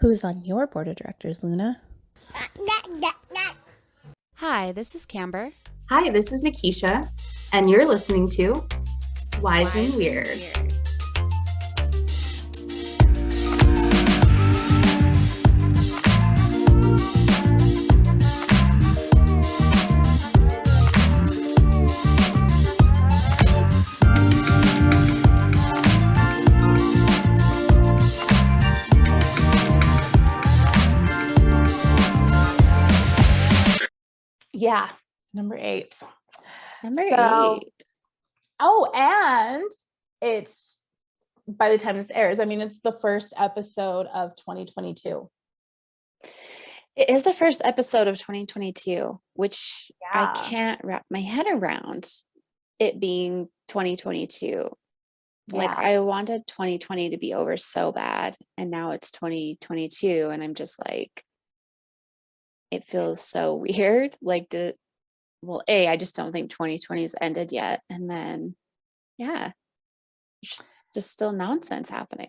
Who's on your board of directors, Luna? Hi, this is Camber. Hi, this is Nakisha, and you're listening to Wise and Weird. Yeah, number 8. Number 8. Oh, and it's, by the time this airs, it's the first episode of 2022. It is the first episode of 2022, which Yeah. I can't wrap my head around it being 2022. Like, I wanted 2020 to be over so bad, and now it's 2022, and I'm just like, it feels so weird. Like, I just don't think 2020 has ended yet. And then, just still nonsense happening.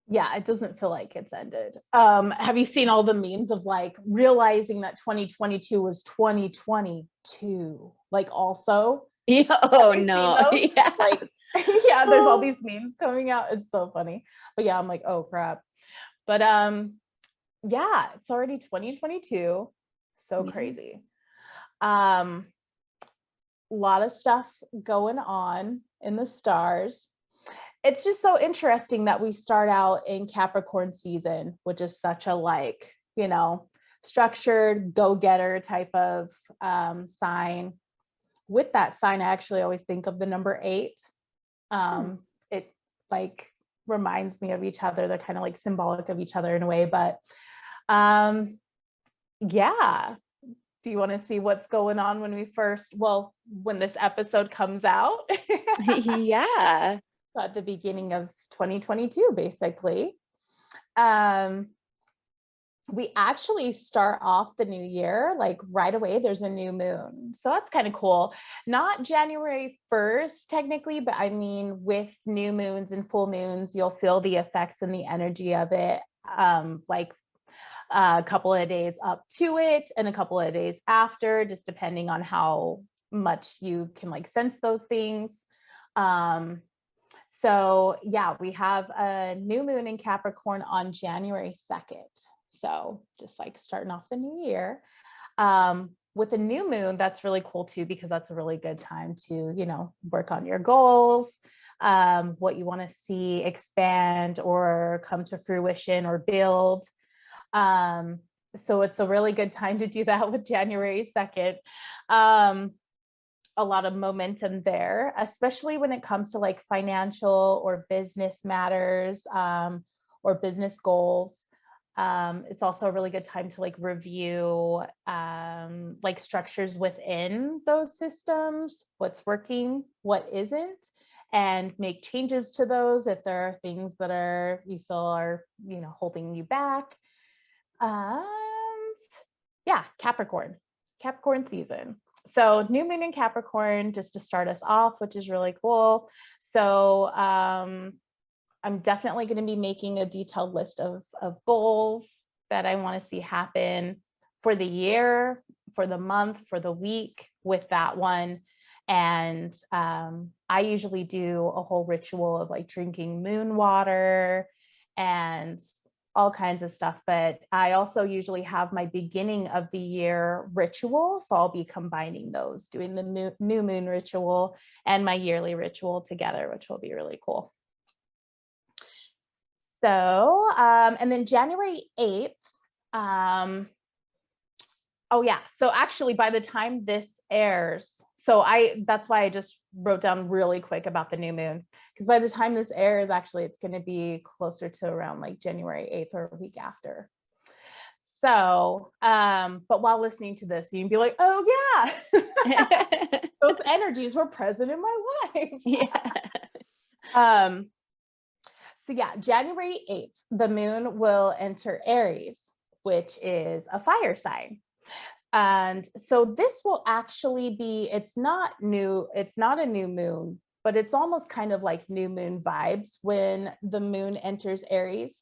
Yeah, it doesn't feel like it's ended. Have you seen all the memes of like realizing that 2022 was 2022? Like also? Oh no. Yeah. Like, yeah, there's all these memes coming out. It's so funny. But yeah, I'm like, oh crap. But yeah, it's already 2022. So crazy. A lot of stuff going on in the stars. It's just so interesting that we start out in Capricorn season, which is such a structured go-getter type of sign. With that sign, I actually always think of the number 8. It like reminds me of each other. They're kind of like symbolic of each other in a way, but yeah. Do you want to see what's going on when this episode comes out? Yeah. At the beginning of 2022, basically. We actually start off the new year, like right away, there's a new moon. So that's kind of cool. Not January 1st, technically, but with new moons and full moons, you'll feel the effects and the energy of it. Like a couple of days up to it and a couple of days after, just depending on how much you can like sense those things. So yeah, we have a new moon in Capricorn on January 2nd. So just like starting off the new year. With a new moon, that's really cool too, because that's a really good time to, work on your goals, what you want to see expand or come to fruition or build. So it's a really good time to do that with January 2nd. A lot of momentum there, especially when it comes to like financial or business matters, or business goals. It's also a really good time to like review like structures within those systems, what's working, what isn't, and make changes to those if there are things that you feel are holding you back. And yeah, Capricorn season. So new moon in Capricorn, just to start us off, which is really cool. So I'm definitely going to be making a detailed list of goals that I want to see happen for the year, for the month, for the week with that one. And I usually do a whole ritual of like drinking moon water and all kinds of stuff, but I also usually have my beginning of the year ritual. So I'll be combining those, doing the new moon ritual and my yearly ritual together, which will be really cool. So, and then January 8th, oh yeah, so actually by the time this airs, that's why I just wrote down really quick about the new moon, because by the time this airs, actually it's going to be closer to around like January 8th or a week after. So, but while listening to this, you can be like, oh yeah, those energies were present in my life. Yeah. So yeah, January 8th, the moon will enter Aries, which is a fire sign. And so this will actually be, it's not a new moon, but it's almost kind of like new moon vibes when the moon enters Aries.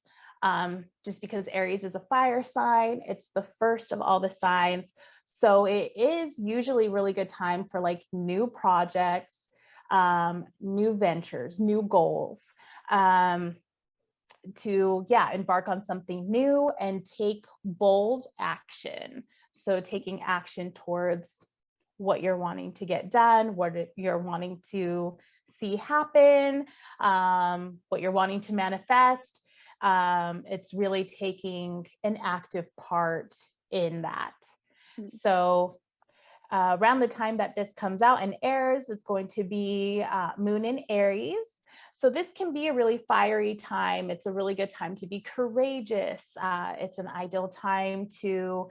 just because Aries is a fire sign. It's the first of all the signs. So it is usually really good time for like new projects, new ventures, new goals, to embark on something new and take bold action. So taking action towards what you're wanting to get done, what you're wanting to see happen, what you're wanting to manifest. It's really taking an active part in that. So around the time that this comes out and airs, it's going to be Moon in Aries. So this can be a really fiery time. It's a really good time to be courageous. It's an ideal time to,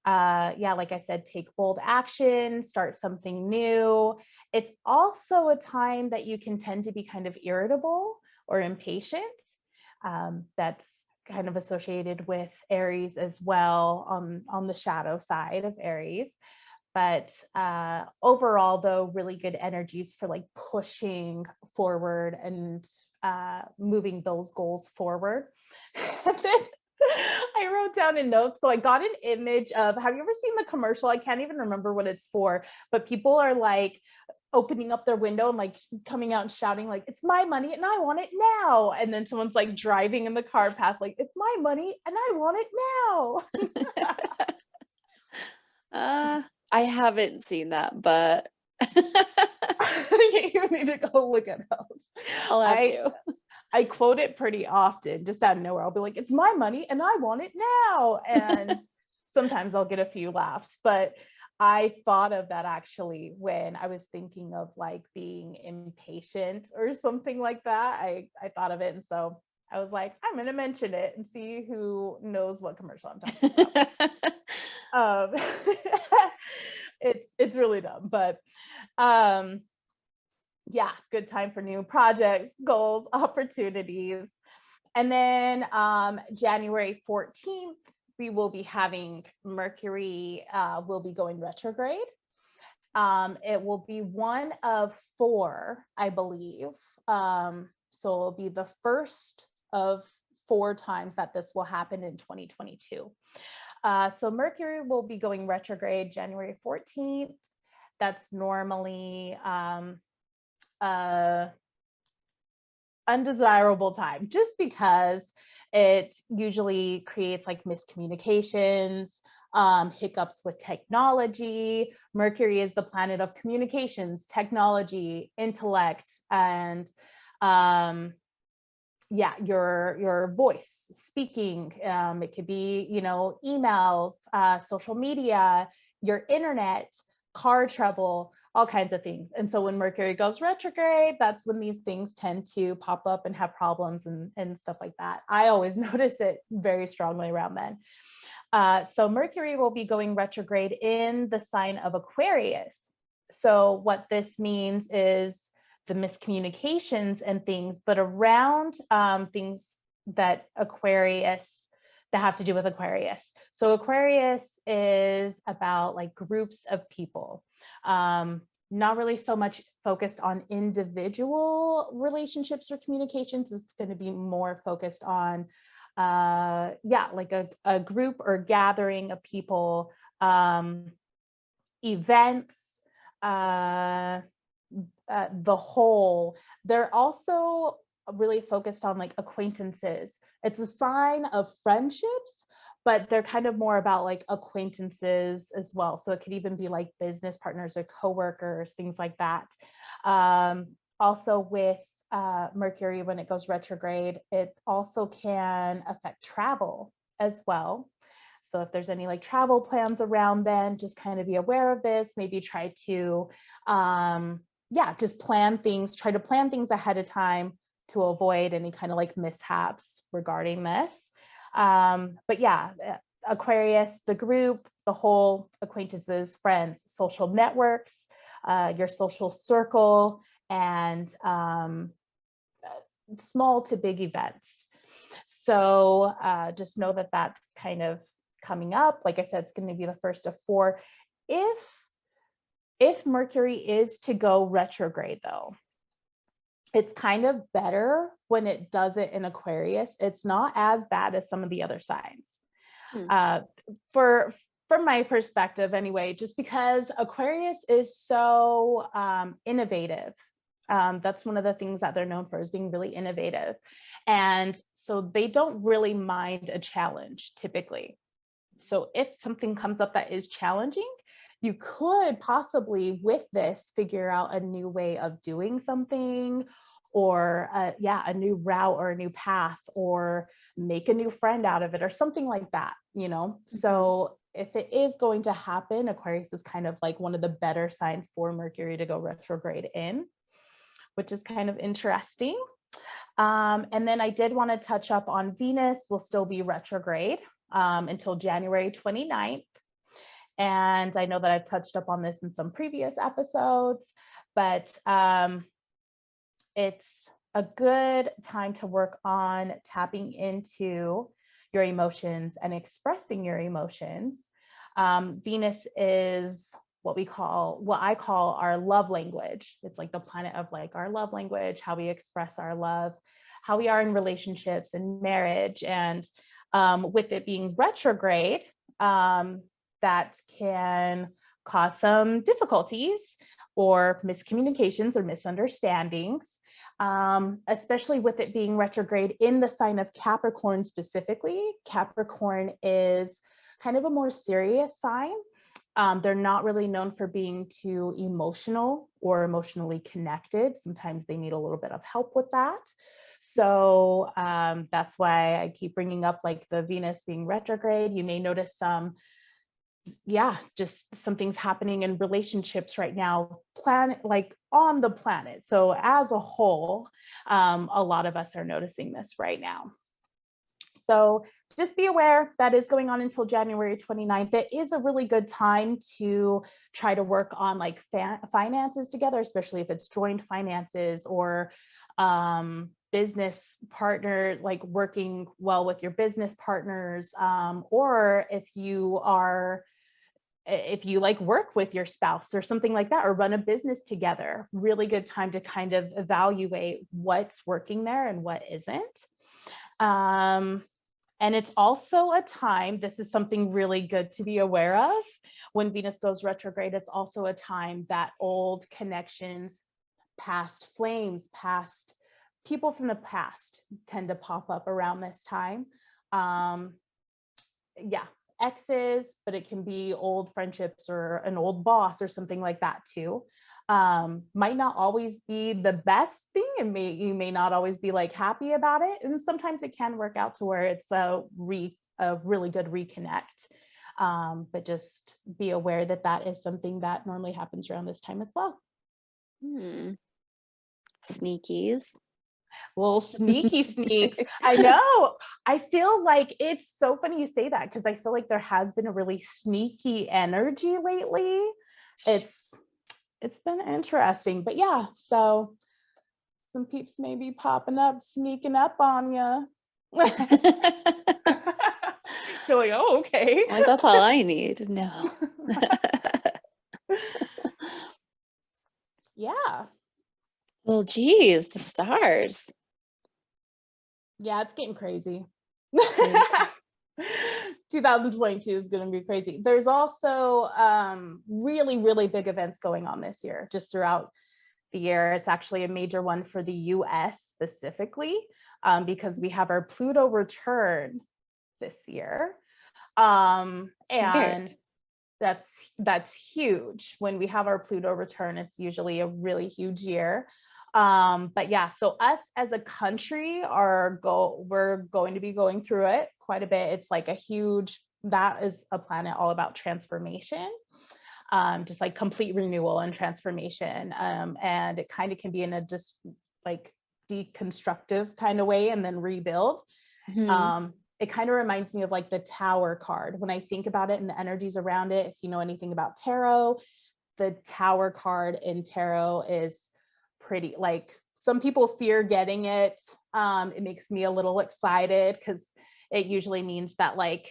like I said, take bold action, start something new. It's also a time that you can tend to be kind of irritable or impatient. That's kind of associated with Aries as well on the shadow side of Aries. But overall, though, really good energies for like pushing forward and moving those goals forward. And then I wrote down in notes. So I got an image of, have you ever seen the commercial? I can't even remember what it's for, but people are like opening up their window and like coming out and shouting like, it's my money and I want it now. And then someone's like driving in the car past like, it's my money and I want it now. I haven't seen that, but You need to go look it up. I'll have to. I quote it pretty often, just out of nowhere. I'll be like, it's my money and I want it now. And sometimes I'll get a few laughs, but I thought of that actually when I was thinking of like being impatient or something like that. I thought of it. And so I was like, I'm going to mention it and see who knows what commercial I'm talking about. It's really dumb, but good time for new projects, goals, opportunities. And then January 14th, we will be having Mercury will be going retrograde. It will be one of 4, I believe. So it'll be the first of 4 times that this will happen in 2022. So Mercury will be going retrograde January 14th. That's normally undesirable time, just because it usually creates like miscommunications, hiccups with technology. Mercury is the planet of communications, technology, intellect, and your voice, speaking. It could be, emails, social media, your internet, car trouble, all kinds of things. And so when Mercury goes retrograde, that's when these things tend to pop up and have problems and stuff like that. I always notice it very strongly around then. So Mercury will be going retrograde in the sign of Aquarius. So what this means is the miscommunications and things, but around things that have to do with Aquarius. So Aquarius is about like groups of people, not really so much focused on individual relationships or communications. It's going to be more focused on, like a group or gathering of people, events, the whole. They're also really focused on like acquaintances. It's a sign of friendships, but they're kind of more about like acquaintances as well. So it could even be like business partners or coworkers, things like that. Also with Mercury, when it goes retrograde, it also can affect travel as well. So if there's any like travel plans around then, just kind of be aware of this. Maybe try to just try to plan things ahead of time to avoid any kind of like mishaps regarding this. But yeah, Aquarius, the group, the whole, acquaintances, friends, social networks, your social circle, and small to big events. So just know that that's kind of coming up. Like I said, it's going to be the first of 4. If Mercury is to go retrograde, though, it's kind of better when it does it in Aquarius. It's not as bad as some of the other signs. Uh, from my perspective anyway, just because Aquarius is so innovative. That's one of the things that they're known for, is being really innovative. And so they don't really mind a challenge typically. So if something comes up that is challenging, you could possibly with this figure out a new way of doing something, or a new route or a new path, or make a new friend out of it, or something like that, So if it is going to happen, Aquarius is kind of like one of the better signs for Mercury to go retrograde in, which is kind of interesting. And then I did want to touch up on Venus will still be retrograde until January 29th. And I know that I've touched up on this in some previous episodes, but it's a good time to work on tapping into your emotions and expressing your emotions. Venus is what I call our love language. It's like the planet of like our love language, how we express our love, how we are in relationships and marriage. And with it being retrograde, that can cause some difficulties or miscommunications or misunderstandings, especially with it being retrograde in the sign of Capricorn specifically. Capricorn is kind of a more serious sign. They're not really known for being too emotional or emotionally connected. Sometimes they need a little bit of help with that. So that's why I keep bringing up like the Venus being retrograde. You may notice just some things happening in relationships right now, like on the planet. So as a whole, a lot of us are noticing this right now. So just be aware that is going on until January 29th. It is a really good time to try to work on like finances together, especially if it's joint finances or business partner, like working well with your business partners, or if you like work with your spouse or something like that, or run a business together, really good time to kind of evaluate what's working there and what isn't. And it's also a time, this is something really good to be aware of. When Venus goes retrograde, it's also a time that old connections, past flames, past people from the past tend to pop up around this time. Exes, but it can be old friendships or an old boss or something like that too. Might not always be the best thing, and you may not always be like happy about it, and sometimes it can work out to where it's a really good reconnect. But just be aware that that is something that normally happens around this time as well. Sneakies. Little sneaky sneaks. I know. I feel like it's so funny you say that, because I feel like there has been a really sneaky energy lately. It's been interesting, but yeah, so some peeps may be popping up, sneaking up on you. You're like, oh, okay. Like, that's all I need. No. Yeah. Well, geez, the stars. Yeah, it's getting crazy. 2022 is going to be crazy. There's also really, really big events going on this year, just throughout the year. It's actually a major one for the US specifically, because we have our Pluto return this year. And that's huge. When we have our Pluto return, it's usually a really huge year. But yeah, so us as a country we're going to be going through it quite a bit. It's like that is a planet all about transformation, just like complete renewal and transformation. And it kind of can be in a just like deconstructive kind of way and then rebuild. It kind of reminds me of like the Tower card when I think about it and the energies around it. If you know anything about tarot, the Tower card in tarot is pretty, like, some people fear getting it. It makes me a little excited because it usually means that like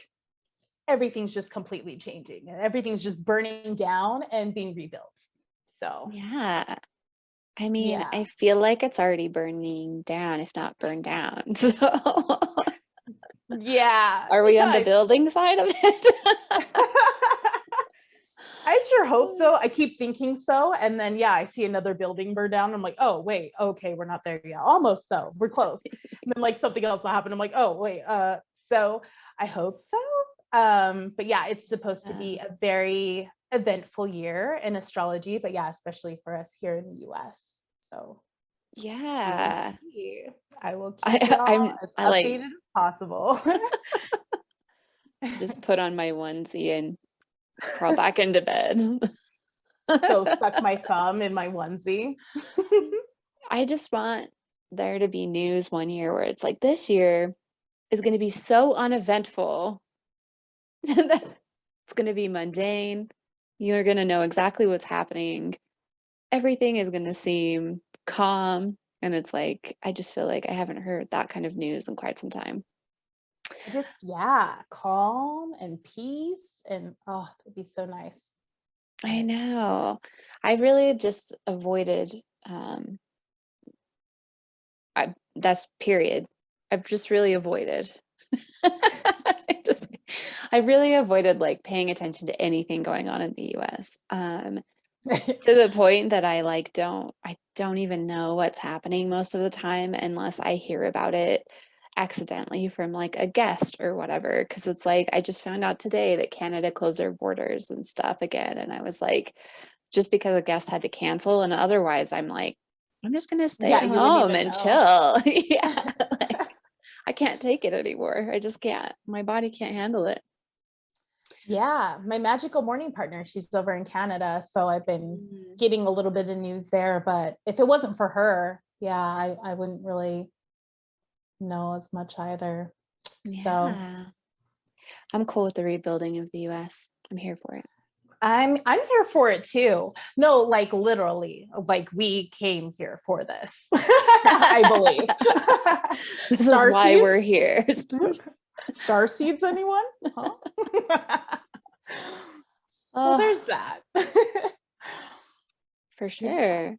everything's just completely changing and everything's just burning down and being rebuilt. So yeah, I mean, Yeah. I feel like it's already burning down, if not burned down. So Yeah. are we on the I building side of it? I sure hope so. I keep thinking so. And then, yeah, I see another building burn down. I'm like, oh, wait, okay, we're not there yet. Almost though. We're close. And then like something else will happen. I'm like, oh, wait. So I hope so. But yeah, it's supposed to be a very eventful year in astrology, but yeah, especially for us here in the US. So Yeah. I will keep y'all as I like updated as possible. just put on my onesie and crawl back into bed. So stuck my thumb in my onesie. I just want there to be news one year where it's like, this year is going to be so uneventful that it's going to be mundane. You're going to know exactly what's happening. Everything is going to seem calm. And it's like, I just feel like I haven't heard that kind of news in quite some time. Just, yeah, calm and peace. And oh, it'd be so nice. I know. I really just avoided, that's period. I've just really avoided. I really avoided like paying attention to anything going on in the US. To the point that I don't even know what's happening most of the time unless I hear about it accidentally from like a guest or whatever. Cause it's like, I just found out today that Canada closed their borders and stuff again. And I was like, just because a guest had to cancel, and otherwise I'm like, I'm just gonna stay Yeah, at you wouldn't home even and know. chill. Yeah. Like, I can't take it anymore. I just can't. My body can't handle it. Yeah, my magical morning partner, she's over in Canada. So I've been getting a little bit of news there. But if it wasn't for her, yeah, I wouldn't really know as much either. Yeah. So I'm cool with the rebuilding of the US. I'm here for it. I'm here for it too. No, like literally, like we came here for this. I believe. This is why we're here. Star seeds, anyone? Huh? So there's that. For sure.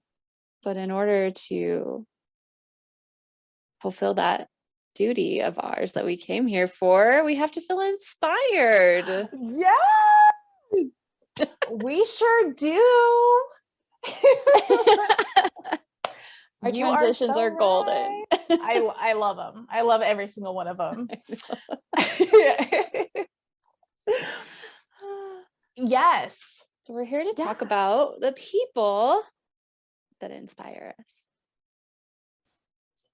But in order to fulfill that duty of ours that we came here for, we have to feel inspired. Yes, we sure do. Our transitions are golden. I love them. I love every single one of them. Yes. So we're here to talk about the people that inspire us.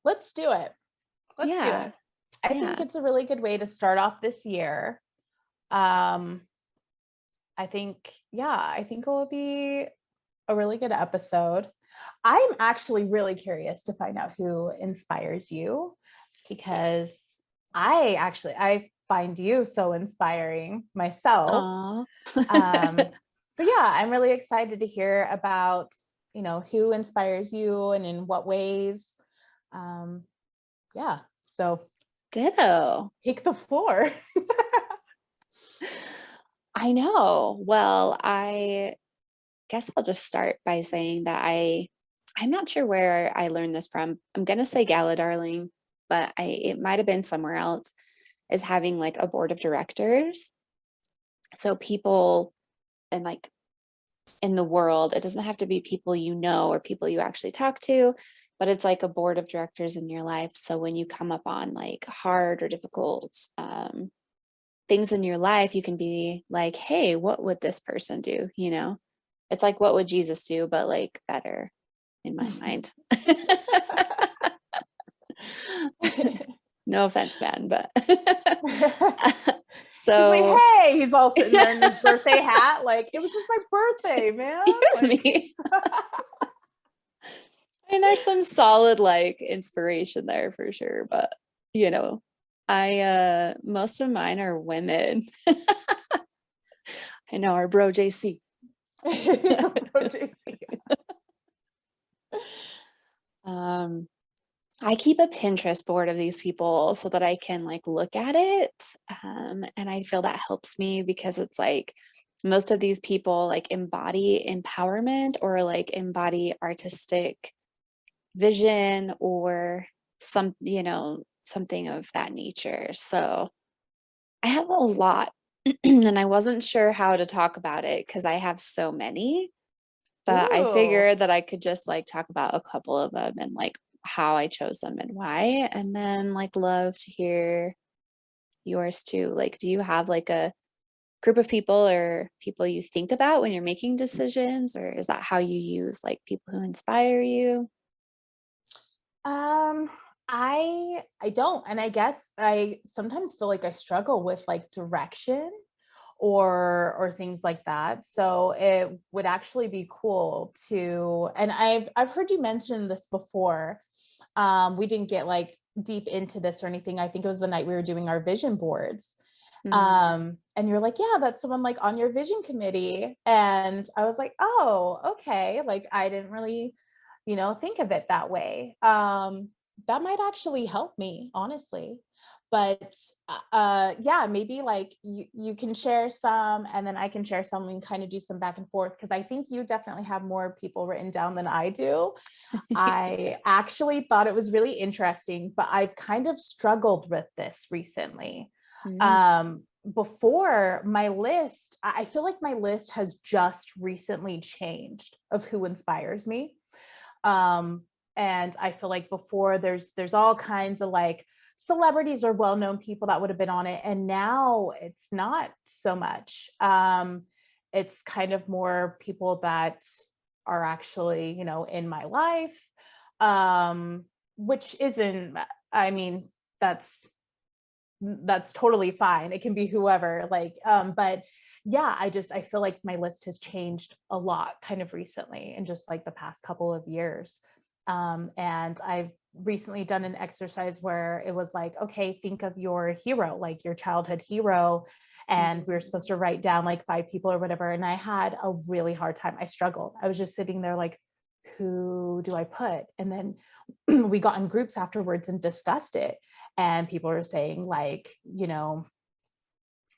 Let's do it. Let's do it. I think it's a really good way to start off this year. I think it will be a really good episode. I'm actually really curious to find out who inspires you, because I find you so inspiring myself. So yeah, I'm really excited to hear about, who inspires you and in what ways. Yeah, so ditto. Take the floor. I know. Well, I guess I'll just start by saying that I'm not sure where I learned this from. I'm gonna say Gala Darling, but it might have been somewhere else, is having like a board of directors. So people and like in the world, it doesn't have to be people you know or people you actually talk to, but it's like a board of directors in your life. So when you come up on like hard or difficult things in your life, you can be like, hey, what would this person do? It's like, what would Jesus do, but like better in my mind. No offense, man, but so he's like, hey, he's all sitting there in his birthday hat, like, it was just my birthday, man. Excuse me. I mean, there's some solid like inspiration there for sure, but I most of mine are women. I know, our bro JC. I keep a Pinterest board of these people so that I can like look at it. And I feel that helps me because it's like most of these people like embody empowerment or like embody artistic vision or something of that nature. So I have a lot and I wasn't sure how to talk about it because I have so many, but I Ooh. figured that I could just like talk about a couple of them and like how I chose them and why, and then like love to hear yours too. Like, do you have like a group of people or people you think about when you're making decisions, or is that how you use like people who inspire you? Um, I don't, and I guess I sometimes feel like I struggle with like direction or things like that. So it would actually be cool to, and I've heard you mention this before. We didn't get like deep into this or anything. I think it was the night we were doing our vision boards. Mm, And you're like, yeah, that's someone like on your vision committee. And I was like, oh, okay. Like I didn't really, think of it that way. That might actually help me, honestly. But yeah, maybe like you can share some and then I can share some and kind of do some back and forth because I think you definitely have more people written down than I do. I actually thought it was really interesting, but I've kind of struggled with this recently. mm, Before my list, I feel like my list has just recently changed of who inspires me. Um, and I feel like before there's all kinds of like celebrities or well-known people that would have been on it, and now it's not so much. It's kind of more people that are actually, in my life, which isn't, I mean, that's totally fine. It can be whoever, like, but yeah, I feel like my list has changed a lot kind of recently in just like the past couple of years. And I've recently done an exercise where it was like, okay, think of your hero, like your childhood hero. And we were supposed to mm. write down like 5 people or whatever. And I had a really hard time. I struggled. I was just sitting there like, who do I put? And then we got in groups afterwards and discussed it. And people were saying like,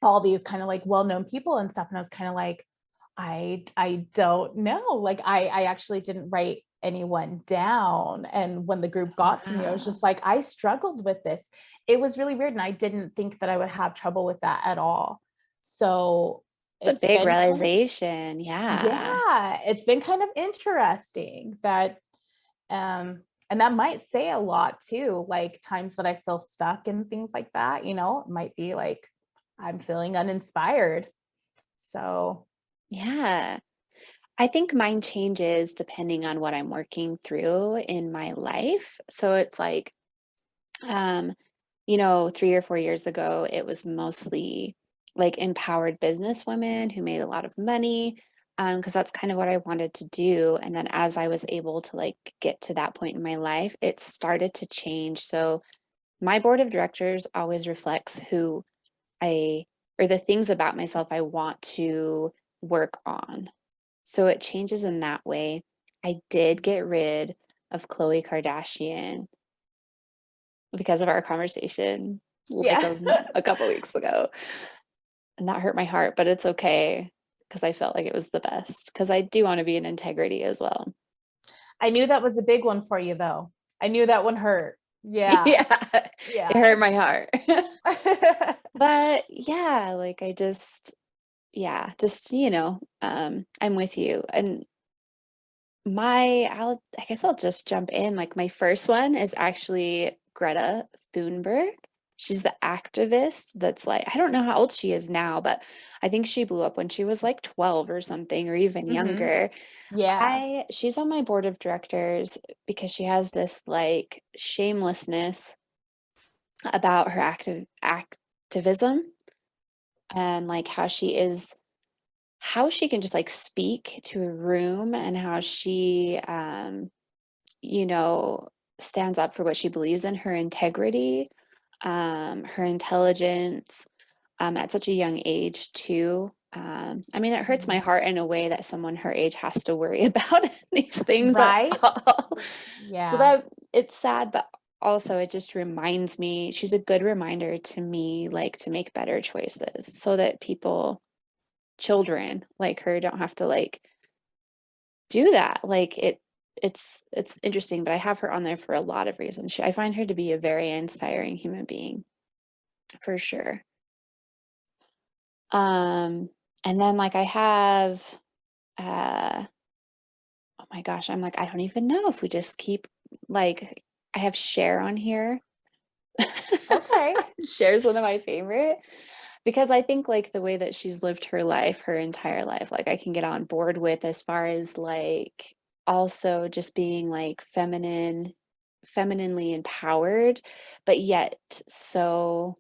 all these kind of like well-known people and stuff. And I was kind of like, I don't know. Like I actually didn't write anyone down. And when the group got to me, I was Wow. just like, I struggled with this. It was really weird. And I didn't think that I would have trouble with that at all. So It's a it's big been kind of, realization. Yeah. yeah, it's been kind of interesting that and that might say a lot too, like times that I feel stuck and things like that, it might be like I'm feeling uninspired. So, Yeah. I think mine changes depending on what I'm working through in my life. So it's like, um, 3 or 4 years ago, it was mostly like empowered business women who made a lot of money, because that's kind of what I wanted to do. And then as I was able to like get to that point in my life, it started to change. So my board of directors always reflects who I or the things about myself I want to work on. So it changes in that way. I did get rid of Khloe Kardashian because of our conversation like yeah. a couple weeks ago. And that hurt my heart, but it's okay because I felt like it was the best because I do want to be in integrity as well. I knew that was a big one for you though. I knew that one hurt. Yeah. Yeah, it Yeah. hurt my heart. But yeah, like I just, yeah, just, I'm with you. And I guess I'll just jump in. Like my first one is actually Greta Thunberg. She's the activist that's like, I don't know how old she is now, but I think she blew up when she was like 12 or something, or even Hmm. younger. Yeah. She's on my board of directors because she has this like shamelessness about her activism and like how she can just like speak to a room and how she you know stands up for what she believes in, her integrity, her intelligence, at such a young age too. I mean, it hurts my Mhm. heart in a way that someone her age has to worry about these things at Right. all. So Yeah. that it's sad, but also it just reminds me, she's a good reminder to me, like to make better choices so that children like her don't have to like do that. Like it's interesting, but I have her on there for a lot of reasons. I find her to be a very inspiring human being, for sure. And then like I have oh my gosh, I'm like, I don't even know if we just keep like I have Cher on here. Okay. Cher's one of my favorite because I think like the way that she's lived her life, her entire life, like I can get on board with as far as like also just being like femininely empowered, but yet so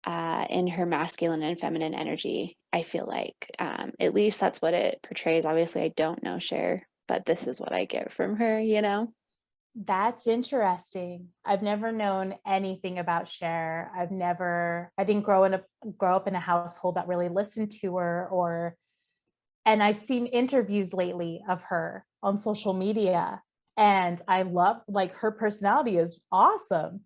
in her masculine and feminine energy. I feel like at least that's what it portrays. Obviously, I don't know Cher, but this is what I get from her, you know? That's interesting. I've never known anything about Cher. I didn't grow up in a household that really listened to her and I've seen interviews lately of her on social media and I love like her personality is awesome.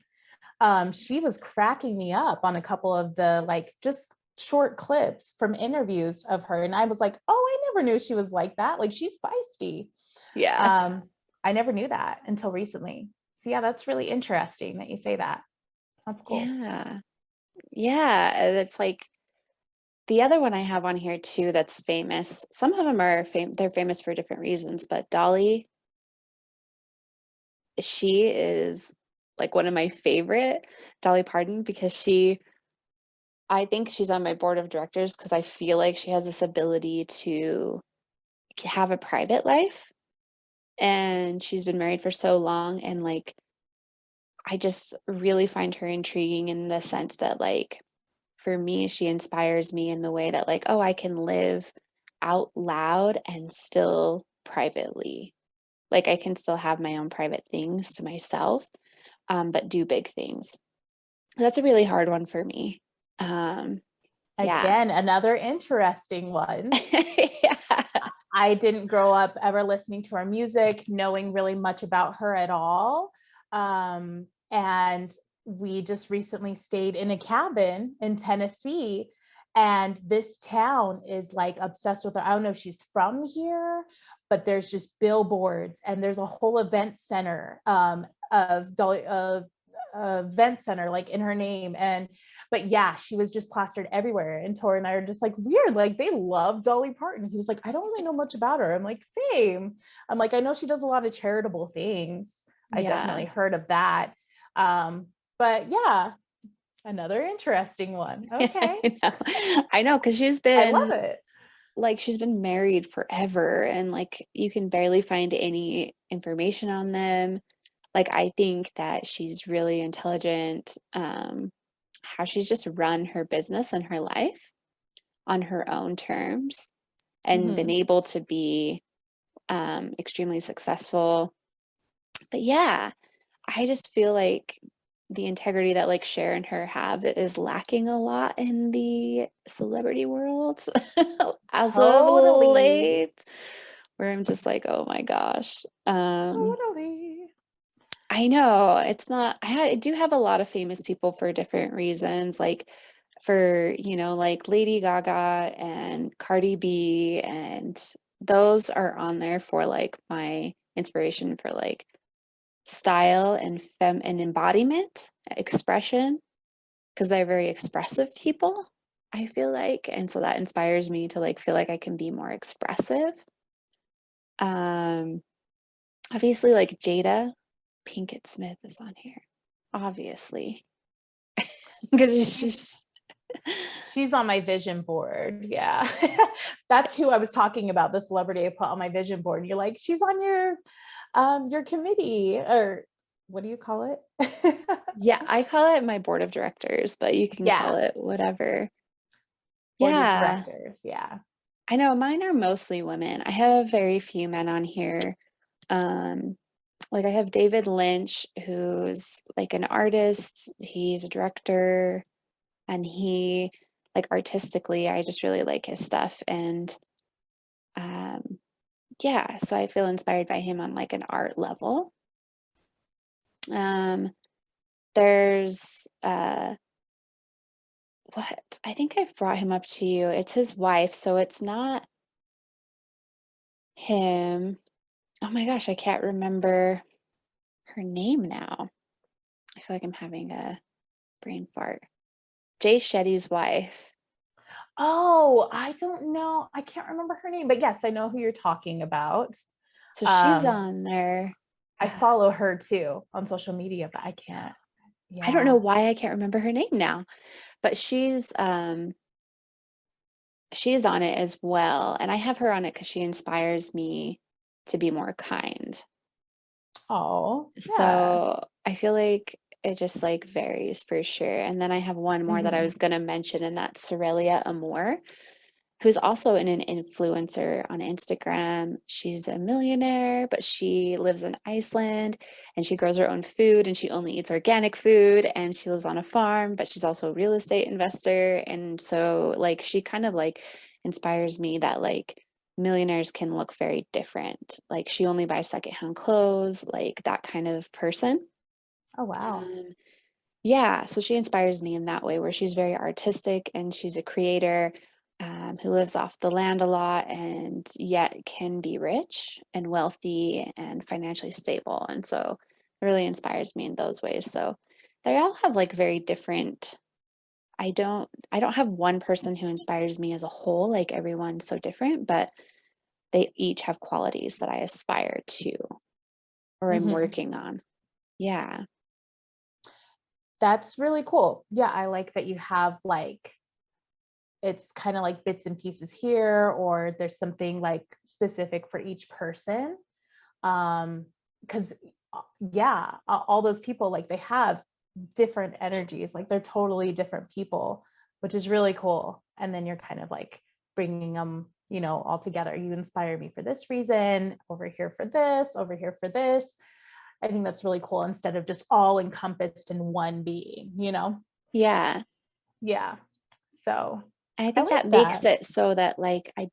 She was cracking me up on a couple of the like just short clips from interviews of her. And I was like, oh, I never knew she was like that. Like she's feisty. Yeah. I never knew that until recently. So yeah, that's really interesting that you say that. That's cool. Yeah. Yeah. It's like the other one I have on here too that's famous. Some of them are they're famous for different reasons, but Dolly, she is like one of my favorite, Dolly Parton, because I think she's on my board of directors because I feel like she has this ability to have a private life and she's been married for so long and like I just really find her intriguing in the sense that like for me she inspires me in the way that like oh I can live out loud and still privately like I can still have my own private things to myself but do big things. That's a really hard one for me. Yeah. Again, another interesting one. Yeah. I didn't grow up ever listening to her music, knowing really much about her at all. And we just recently stayed in a cabin in Tennessee. And this town is like obsessed with her. I don't know if she's from here, but there's just billboards and there's a whole event center of event center like in her name. And but yeah, she was just plastered everywhere. And Tori and I are just like, weird, like they love Dolly Parton. He was like, I don't really know much about her. I'm like, same. I'm like, I know she does a lot of charitable things. I Yeah. definitely heard of that. But yeah, another interesting one. Okay. I know because I love it. she's been married forever and like you can barely find any information on them. Like I think that she's really intelligent, how she's just run her business and her life on her own terms and been Mm-hmm. able to be extremely successful. But yeah, I just feel like the integrity that like Cher and her have is lacking a lot in the celebrity world as of Totally. late, where I'm just like, oh my gosh. Totally. I know it's not, I do have a lot of famous people for different reasons, like for, you know, like Lady Gaga and Cardi B, and those are on there for like my inspiration for like style and fem and embodiment, expression, because they're very expressive people, I feel like. And so that inspires me to like feel like I can be more expressive. Um, obviously like Jada Pinkett Smith is on here, obviously. Because She's on my vision board. Yeah. That's who I was talking about, the celebrity I put on my vision board. And you're like, she's on your committee, or what do you call it? yeah, I call it my board of directors, but you can call Yeah, it whatever. board of Yeah, directors. Yeah. I know mine are mostly women. I have very few men on here. Um, like I have David Lynch, who's like an artist, he's a director, and he like artistically, I just really like his stuff. And um, yeah, so I feel inspired by him on like an art level. Um, there's what I think I've brought him up to you. It's his wife, so it's not him. oh my gosh, I can't remember her name now. I feel like I'm having a brain fart. Jay Shetty's wife. Oh, I don't know. I can't remember her name, but yes, I know who you're talking about. So she's Um, on there. I follow her too on social media, but I can't. I don't know Yeah. why I can't remember her name now, but she's on it as well. And I have her on it because she inspires me to be more kind. Oh, yeah. So I feel like it just like varies for sure. And then I have one more that I was going to mention, and that's Sorelia Amore, who's also an influencer on Instagram. She's a millionaire, but she lives in Iceland and she grows her own food and she only eats organic food and she lives on a farm, but she's also a real estate investor. And so like she kind of like inspires me that like millionaires can look very different. Like she only buys secondhand clothes, like that kind of person. Oh, wow. Yeah, so she inspires me in that way, where she's very artistic and she's a creator who lives off the land a lot and yet can be rich and wealthy and financially stable. And so it really inspires me in those ways. So they all have like very different. I don't have one person who inspires me as a whole, like everyone's so different, but they each have qualities that I aspire to or I'm Mhm. working on. Yeah. That's really cool. Yeah, I like that you have like it's kind of like bits and pieces here, or there's something like specific for each person. Because yeah, all those people like they have different energies, like they're totally different people, which is really cool. And then you're kind of like bringing them, all together. You inspire me for this reason, over here for this, over here for this. I think that's really cool instead of just all encompassed in one being. Yeah. Yeah. So I I think like that makes that. it so that like I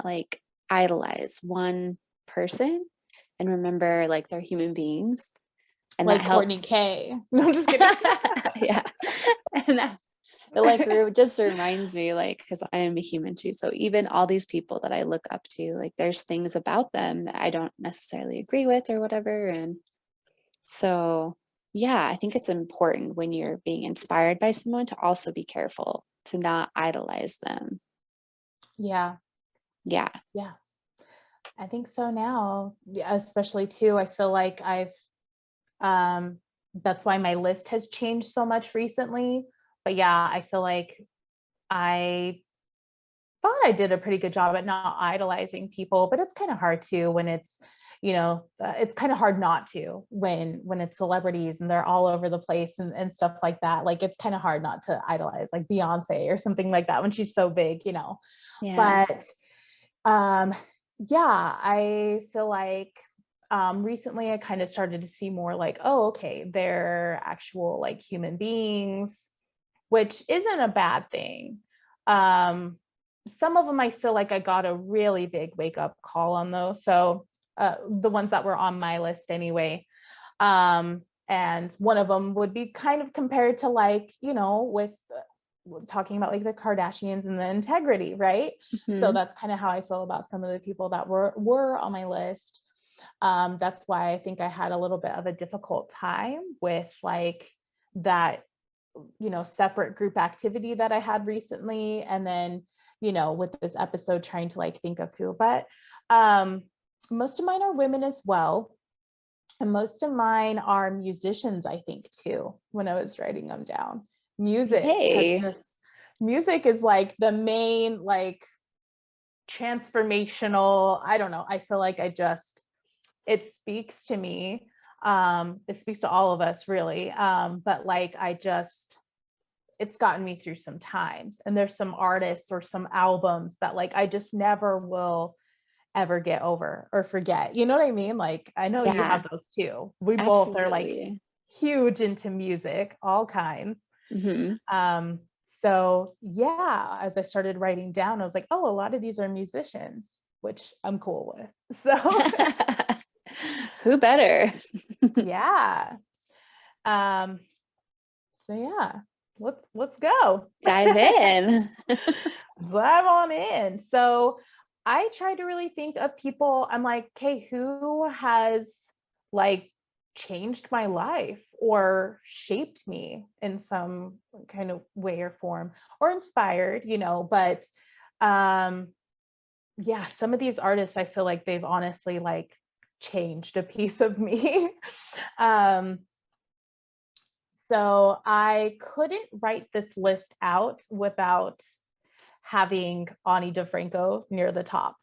like idolize one person and remember like they're human beings, and that Like help. Courtney K. No, I'm just kidding. Yeah. And that it like just reminds me like because I am a human too, so even all these people that I look up to, like there's things about them that I don't necessarily agree with or whatever. And so yeah, I think it's important when you're being inspired by someone to also be careful to not idolize them. Yeah. Yeah. Yeah. I think so now. Yeah, especially too, I feel like um that's why my list has changed so much recently. But yeah, I feel like I thought I did a pretty good job at not idolizing people, but it's kind of hard to when it's kind of hard not to when it's celebrities and they're all over the place and stuff like that. Like it's kind of hard not to idolize like Beyonce or something like that when she's so big. Yeah. But um yeah, I feel like recently I kind of started to see more like, oh, okay, they're actual like human beings, which isn't a bad thing. Um, some of them I feel like I got a really big wake up call on those. So the ones that were on my list anyway. And one of them would be kind of compared to like, with talking about like the Kardashians and the integrity, right? So Hmm. that's kind of how I feel about some of the people that were on my list. That's why I think I had a little bit of a difficult time with like that separate group activity that I had recently, and then with this episode trying to like think of who. But most of mine are women as well, and most of mine are musicians, I think, too, when I was writing them down. Hey. Music is like the main like transformational, I don't know, I feel like it speaks to me. It speaks to all of us really. But like it's gotten me through some times, and there's some artists or some albums that like I just never will ever get over or forget. You know what I mean? Like I know you Yeah, have those too. We both are like absolutely. huge into music, all kinds. Hmm. So yeah, as I started writing down, I was like, oh, a lot of these are musicians, which I'm cool with. So Who better? yeah. Um, so yeah, let's go. Dive in. Dive on in. So I try to really think of people. I'm like, okay, who has like changed my life or shaped me in some kind of way or form, or inspired, but yeah, some of these artists, I feel like they've honestly like changed a piece of me. um so I couldn't write this list out without having Ani DeFranco near the top.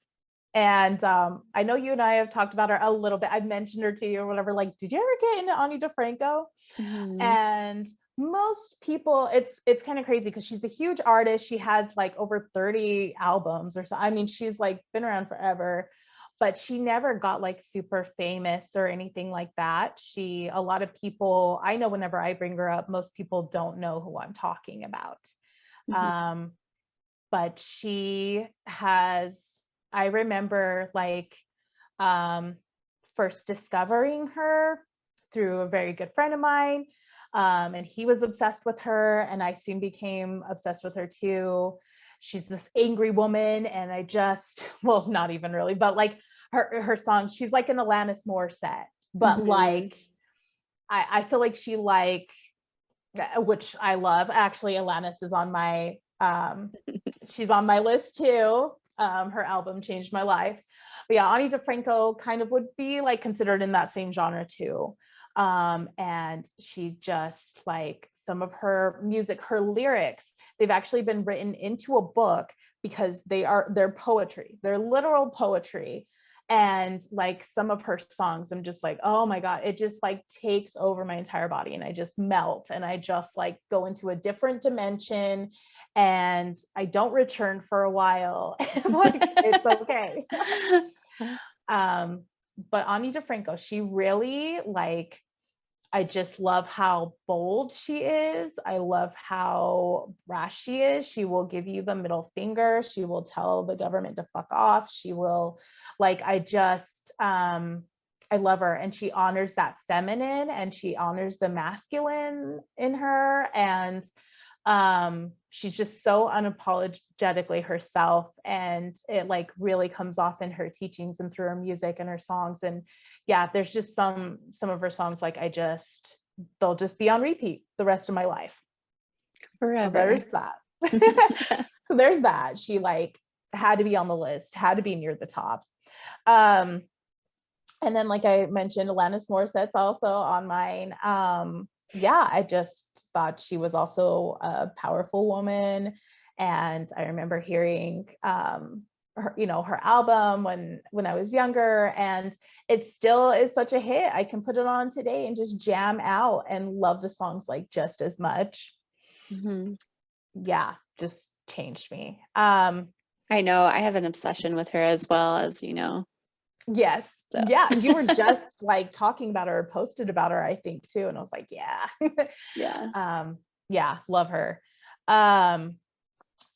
And I know you and I have talked about her a little bit. I've mentioned her to you or whatever. Like, did you ever get into Ani DeFranco? And most people, it's kind of crazy because she's a huge artist. She has like over 30 albums or so. I mean, she's like been around forever, but she never got like super famous or anything like that. A lot of people, I know whenever I bring her up, most people don't know who I'm talking about. But she has, I remember like first discovering her through a very good friend of mine. And he was obsessed with her, and I soon became obsessed with her too. She's this angry woman, and I just, well, not even really, but like her song, she's like an Alanis Morissette, but like I feel like she like, which I love. Actually, Alanis is on my she's on my list too. Her album changed my life. But yeah, Ani DeFranco kind of would be like considered in that same genre too. And she just like some of her music, her lyrics, they've actually been written into a book because they're poetry, they're literal poetry. And like some of her songs, I'm just like, oh my God, it just like takes over my entire body and I just melt and I just like go into a different dimension and I don't return for a while. Like, it's okay. But Ani DeFranco, she really like, I just love how bold she is. I love how brash she is. She will give you the middle finger. She will tell the government to fuck off. She will like, I love her, and she honors that feminine and she honors the masculine in her. And she's just so unapologetically herself, and it like really comes off in her teachings and through her music and her songs. And yeah, there's just some of her songs like they'll just be on repeat the rest of my life forever. So there's that. So there's that. She like had to be on the list, had to be near the top. And then like I mentioned, Alanis Morissette's also on mine. Yeah, I just thought she was also a powerful woman. And I remember hearing her album when I was younger, and it still is such a hit. I can put it on today and just jam out and love the songs like just as much. Yeah, just changed me. I know I have an obsession with her as well, as you know. Yes. So. Yeah, you were just like talking about her, posted about her, I think too, and I was like, yeah, love her. And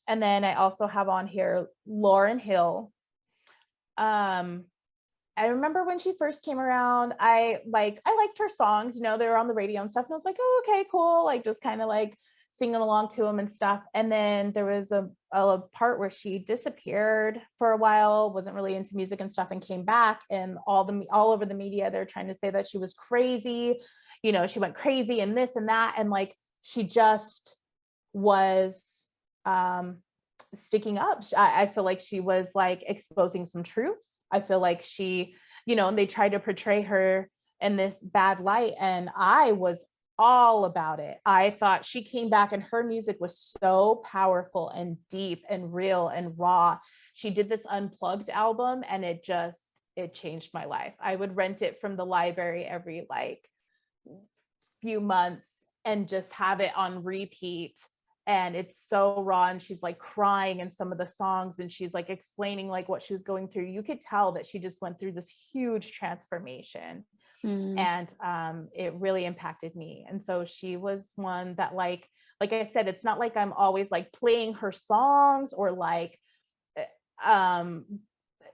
then I also have on here Lauryn Hill. I remember when she first came around, I liked her songs, they were on the radio and stuff, and I was like, oh, okay, cool, like just kind of like singing along to them and stuff. And then there was a part where she disappeared for a while, wasn't really into music and stuff, and came back, and all over the media they're trying to say that she was crazy, she went crazy and this and that, and like she just was sticking up. I feel like she was like exposing some truths. I feel like she, and they tried to portray her in this bad light, and I was all about it. I thought she came back and her music was so powerful and deep and real and raw. She did this Unplugged album, and it changed my life. I would rent it from the library every like few months and just have it on repeat. And it's so raw, and she's like crying in some of the songs, and she's like explaining like what she was going through. You could tell that she just went through this huge transformation. And it really impacted me. And so she was one that like I said, it's not like I'm always like playing her songs or like I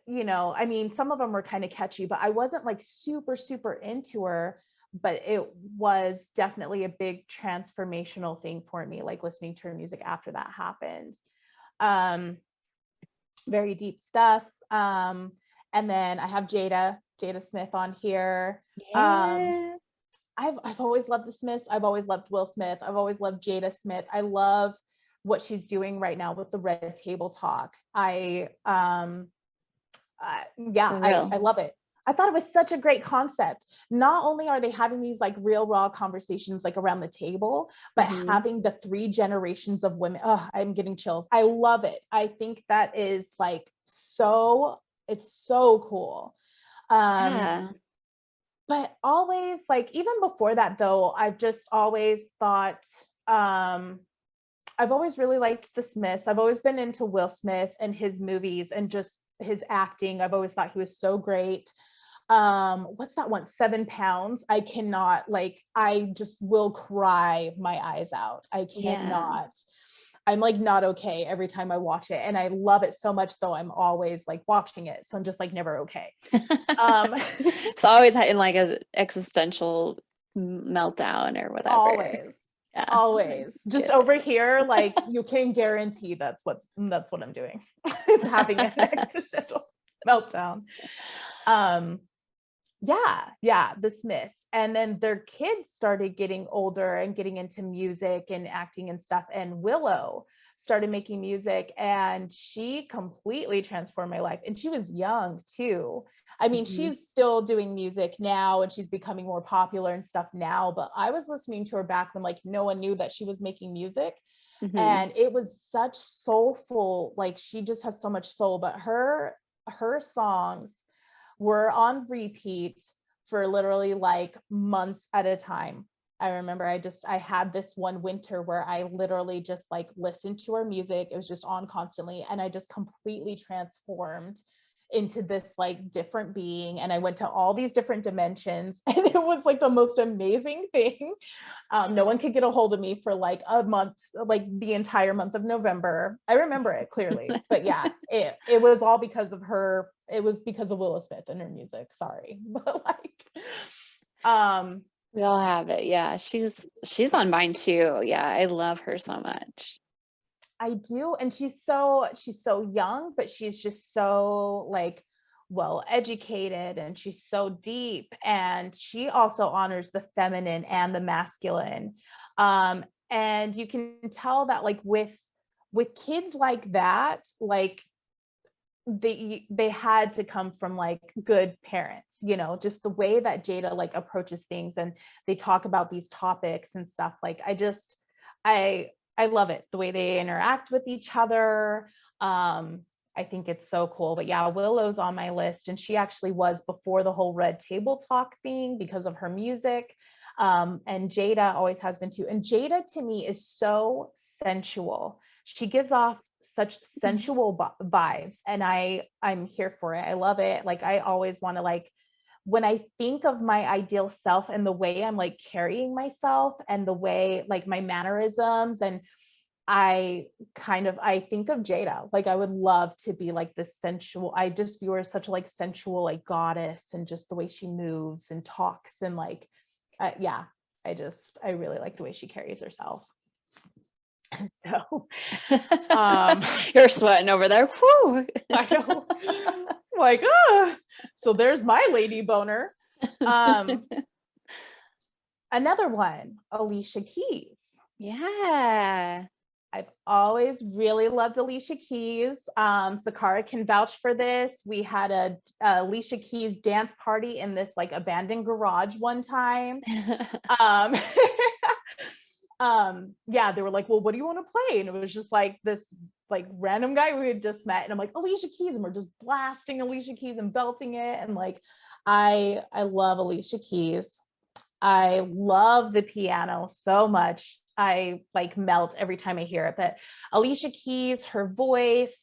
mean, some of them were kind of catchy, but I wasn't like super into her. But it was definitely a big transformational thing for me, like listening to her music after that happened. very deep stuff. And then I have Jada Smith on here. Yeah. I've always loved the Smiths. I've always loved Will Smith. I've always loved Jada Smith. I love what she's doing right now with the Red Table Talk. I love it. I thought it was such a great concept. Not only are they having these like real raw conversations like around the table, but having the 3 generations of women. Oh, I'm getting chills. I love it. I think that is like it's so cool. Yeah. But always, like, even before that though, I've just always thought, I've always really liked the Smiths. I've always been into Will Smith and his movies and just his acting. I've always thought he was so great. What's that one? 7 Pounds. I cannot, like, I just will cry my eyes out. I cannot. I'm like not okay every time I watch it. And I love it so much though. I'm always like watching it. So I'm just like never okay. It's always in like an existential meltdown or whatever. Always just over here, like you can guarantee that's what I'm doing. It's having an existential meltdown. The Smiths. And then their kids started getting older and getting into music and acting and stuff. And Willow started making music, and she completely transformed my life. And she was young too. I mean, she's still doing music now and she's becoming more popular and stuff now, but I was listening to her back when like no one knew that she was making music. And it was such soulful, like she just has so much soul. But her songs were on repeat for literally like months at a time. I remember I had this one winter where I literally just like listened to her music. It was just on constantly. And I just completely transformed into this like different being. And I went to all these different dimensions, and it was like the most amazing thing. No one could get a hold of me for like a month, like the entire month of November. I remember it clearly, but yeah, it was all because of her. It was because of Willow Smith and her music. Sorry, but like, we all have it. Yeah, she's on mine too. Yeah, I love her so much. I do, and she's so young, but she's just so like well educated, and she's so deep, and she also honors the feminine and the masculine. And you can tell that like with kids like that, like they had to come from like good parents, you know, just the way that Jada like approaches things and they talk about these topics and stuff. Like I love it, the way they interact with each other. I think it's so cool. But yeah, Willow's on my list, and she actually was before the whole Red Table Talk thing because of her music. And Jada always has been too. And Jada to me is so sensual. She gives off such sensual vibes, and I'm here for it. I love it. Like I always want to, like, when I think of my ideal self and the way I'm like carrying myself and the way like my mannerisms, and I think of Jada. Like I would love to be like this sensual. I just view her as such a like sensual like goddess, and just the way she moves and talks, and like I really like the way she carries herself. So you're sweating over there. Whew. I know. Like, so there's my lady boner. Another one, Alicia Keys. Yeah. I've always really loved Alicia Keys. Sakara can vouch for this. We had a Alicia Keys dance party in this like abandoned garage one time. Yeah, they were like, well, what do you want to play? And it was just like this like random guy we had just met, and I'm like, Alicia Keys, and we're just blasting Alicia Keys and belting it. And like I love Alicia Keys. I love the piano so much. I like melt every time I hear it. But Alicia Keys, her voice,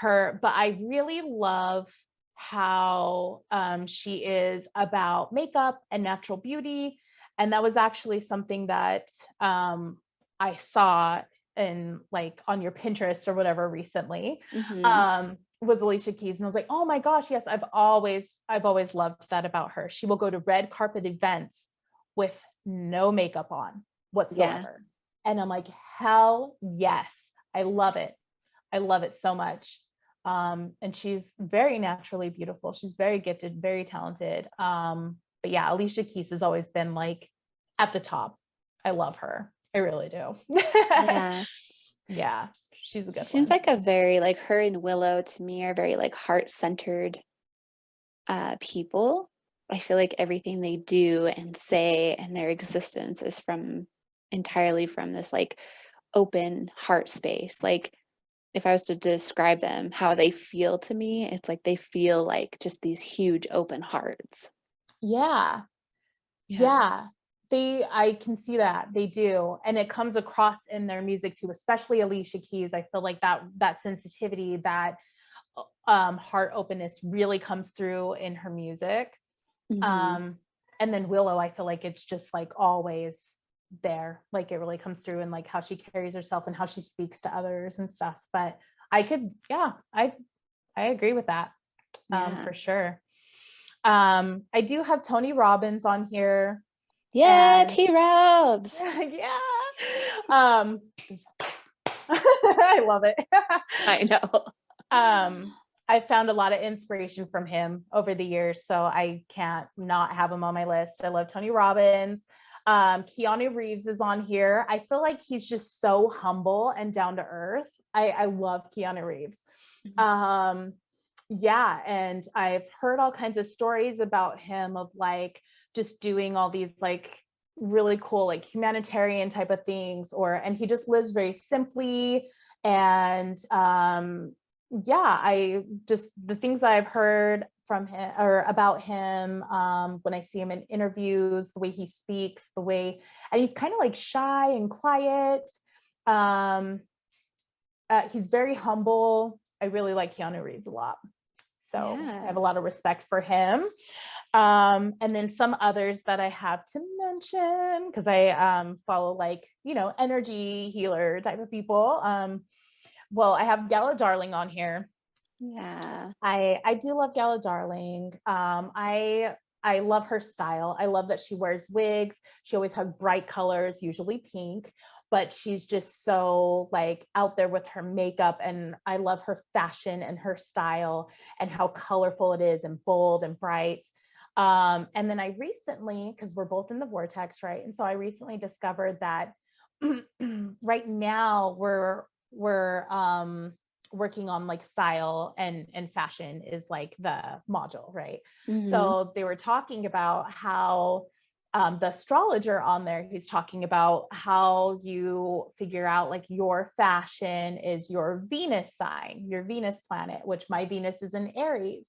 but I really love how she is about makeup and natural beauty. And that was actually something that I saw in like on your Pinterest or whatever recently. Was Alicia Keys. And I was like, oh my gosh, yes, I've always loved that about her. She will go to red carpet events with no makeup on whatsoever. And I'm like, hell yes, I love it. I love it so much. And she's very naturally beautiful. She's very gifted, very talented. But yeah, Alicia Keys has always been like at the top. I love her. I really do. Yeah. Yeah, she's a She good seems one. like a very, like, her and Willow to me are very like heart-centered people. I feel like everything they do and say and their existence is entirely from this like open heart space. Like, if I was to describe them, how they feel to me, it's like they feel like just these huge open hearts. Yeah. Yeah. I can see that they do. And it comes across in their music too, especially Alicia Keys. I feel like that sensitivity, that heart openness really comes through in her music. Mhm. And then Willow, I feel like it's just like always there. Like it really comes through in like how she carries herself and how she speaks to others and stuff. But I agree with that. Yeah. For sure. I do have Tony Robbins on here. Yeah, And T-Robs. yeah. I love it. I know. I found a lot of inspiration from him over the years, so I can't not have him on my list. I love Tony Robbins. Keanu Reeves is on here. I feel like he's just so humble and down to earth. I love Keanu Reeves. Yeah, and I've heard all kinds of stories about him of like just doing all these like really cool like humanitarian type of things, and he just lives very simply. And yeah, I just the things that I've heard from him or about him, when I see him in interviews, the way he speaks, and he's kind of like shy and quiet. He's very humble. I really like Keanu Reeves a lot. So I have a lot of respect for him. And then some others that I have to mention, because I follow like, energy healer type of people. Well, I have Gala Darling on here. Yeah. I do love Gala Darling. I love her style. I love that she wears wigs. She always has bright colors, usually pink, but she's just so like out there with her makeup. And I love her fashion and her style and how colorful it is and bold and bright. And then I recently, because we're both in the vortex, right? And so I recently discovered that right now we're working on like style and fashion is like the module, right? Mhm. So they were talking about how the astrologer on there, he's talking about how you figure out like your fashion is your Venus sign, your Venus planet, which my Venus is in Aries.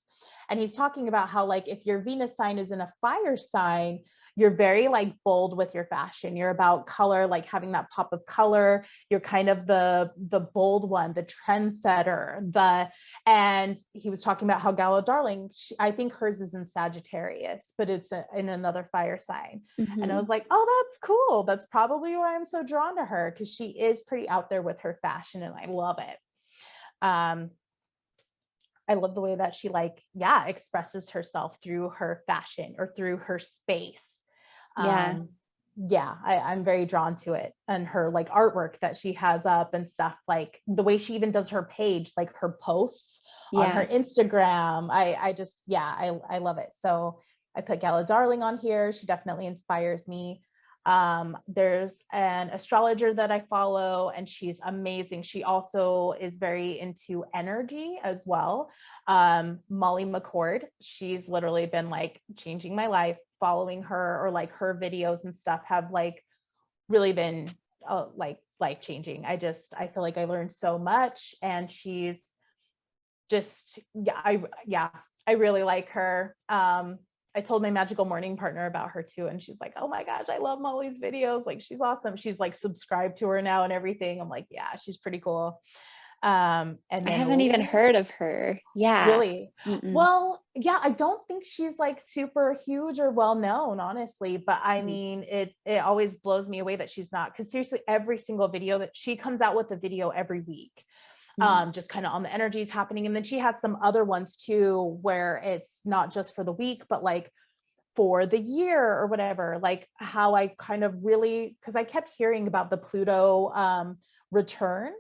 And he's talking about how like if your Venus sign is in a fire sign, you're very like bold with your fashion. You're about color, like having that pop of color. You're kind of the bold one, the trendsetter. And he was talking about how Gala Darling, I think hers is in Sagittarius, but it's in another fire sign. Mhm. And I was like, oh, that's cool. That's probably why I'm so drawn to her, because she is pretty out there with her fashion, and I love it. I love the way that she expresses herself through her fashion or through her space. Yeah. I'm very drawn to it, and her like artwork that she has up and stuff, like the way she even does her page, like her posts on her Instagram. I love it. So I put Gala Darling on here. She definitely inspires me. There's an astrologer that I follow, and she's amazing. She also is very into energy as well. Molly McCord, she's literally been like changing my life. Following her, or like her videos and stuff, have like really been like life changing. I feel like I learned so much, and she's just I really like her. I told my magical morning partner about her too, and she's like, oh my gosh, I love Molly's videos, like she's awesome. She's like subscribed to her now and everything. I'm like, yeah, she's pretty cool. And then I haven't even heard of her. Yeah. Really? Mm-mm. Well, yeah, I don't think she's like super huge or well known, honestly, but I mean, it always blows me away that she's not, because seriously, every single video that she comes out with a video every week, just kind of on the energies happening. And then she has some other ones too, where it's not just for the week, but like for the year or whatever, like how I kind of really, because I kept hearing about the Pluto return.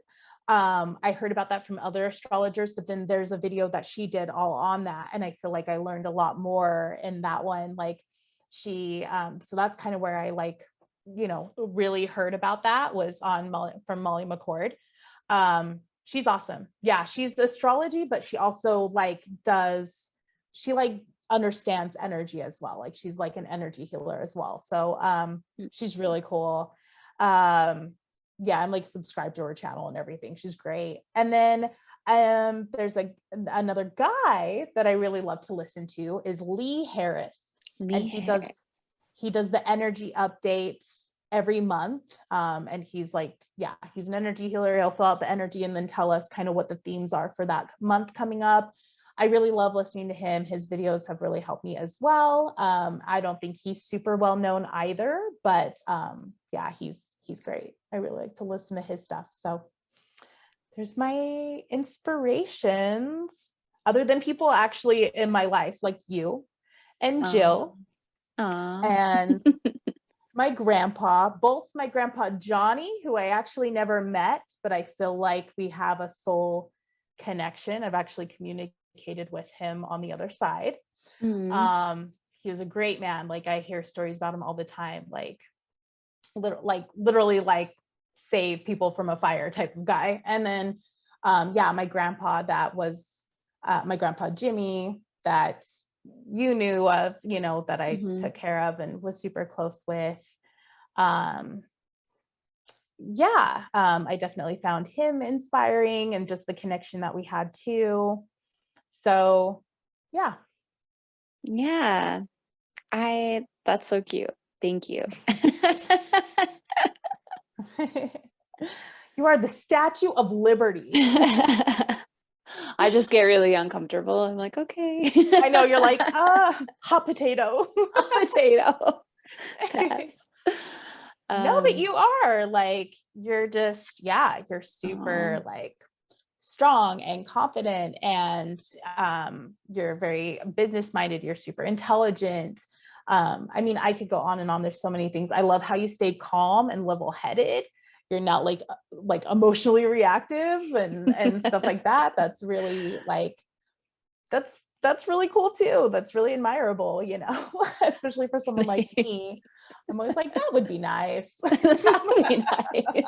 I heard about that from other astrologers, but then there's a video that she did all on that. And I feel like I learned a lot more in that one. Like she, so that's kind of where I like, you know, really heard about that was on from Molly McCord. She's awesome. Yeah, she's astrology, but she also like she like understands energy as well. Like she's like an energy healer as well. So she's really cool. Yeah, I'm like subscribed to her channel and everything. She's great. And then there's like another guy that I really love to listen to is Lee Harris. And he does the energy updates every month. And he's like, yeah, he's an energy healer. He'll fill out the energy and then tell us kind of what the themes are for that month coming up. I really love listening to him. His videos have really helped me as well. I don't think he's super well known either, but yeah, he's great. I really like to listen to his stuff. So there's my inspirations, other than people actually in my life, like you and Jill. And my grandpa, both my grandpa Johnny, who I actually never met, but I feel like we have a soul connection. I've actually communicated with him on the other side. He was a great man. Like I hear stories about him all the time, like literally like save people from a fire type of guy. And then yeah, my grandpa, that was my grandpa Jimmy, that you knew of, you know, that I took care of and was super close with. Yeah, I definitely found him inspiring and just the connection that we had too. So yeah. Yeah, that's so cute. Thank you. You are the Statue of Liberty. I just get really uncomfortable. I'm like, okay. I know, you're like, hot potato. Hot potato. Pass. No, but you are like, you're just, yeah, you're super like strong and confident, and you're very business minded. You're super intelligent. I mean, I could go on and on. There's so many things. I love how you stay calm and level headed. You're not like emotionally reactive and stuff like that. That's really like, that's really cool too. That's really admirable, you know, especially for someone like me. I'm always like, that would be nice. That would be nice.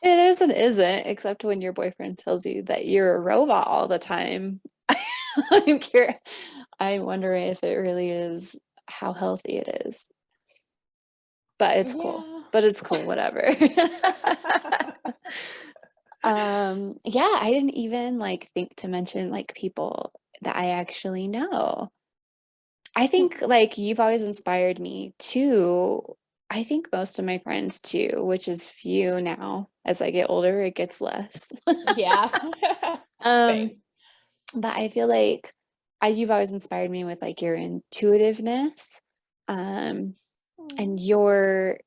It is and isn't, except when your boyfriend tells you that you're a robot all the time. I'm curious. I'm wondering if it really is, how healthy it is. But it's cool. But it's cool, whatever. Yeah, I didn't even like think to mention like people that I actually know. I think like you've always inspired me too. I think most of my friends too, which is few now. As I get older, it gets less. Yeah. But I feel like you've always inspired me with like your intuitiveness. And your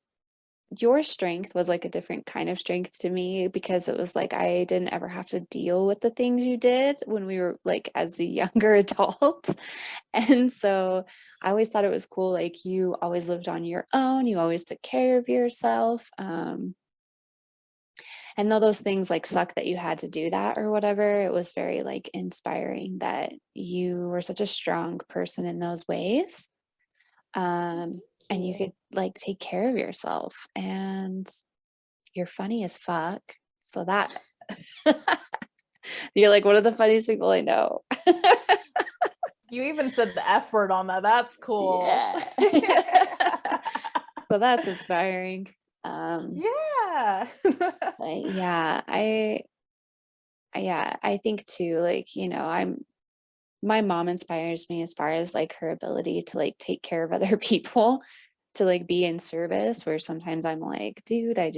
strength was like a different kind of strength to me, because it was like I didn't ever have to deal with the things you did when we were like as a younger adult. And so I always thought it was cool, like you always lived on your own, you always took care of yourself. And though those things like suck that you had to do that or whatever, it was very like inspiring that you were such a strong person in those ways. And you could like take care of yourself, and you're funny as fuck. So that you're like one of the funniest people I know. You even said the F word on that. That's cool. Yeah. So that's inspiring. Yeah. I think too, like, you know, my mom inspires me as far as like her ability to like take care of other people, to like be in service, where sometimes I'm like, dude, I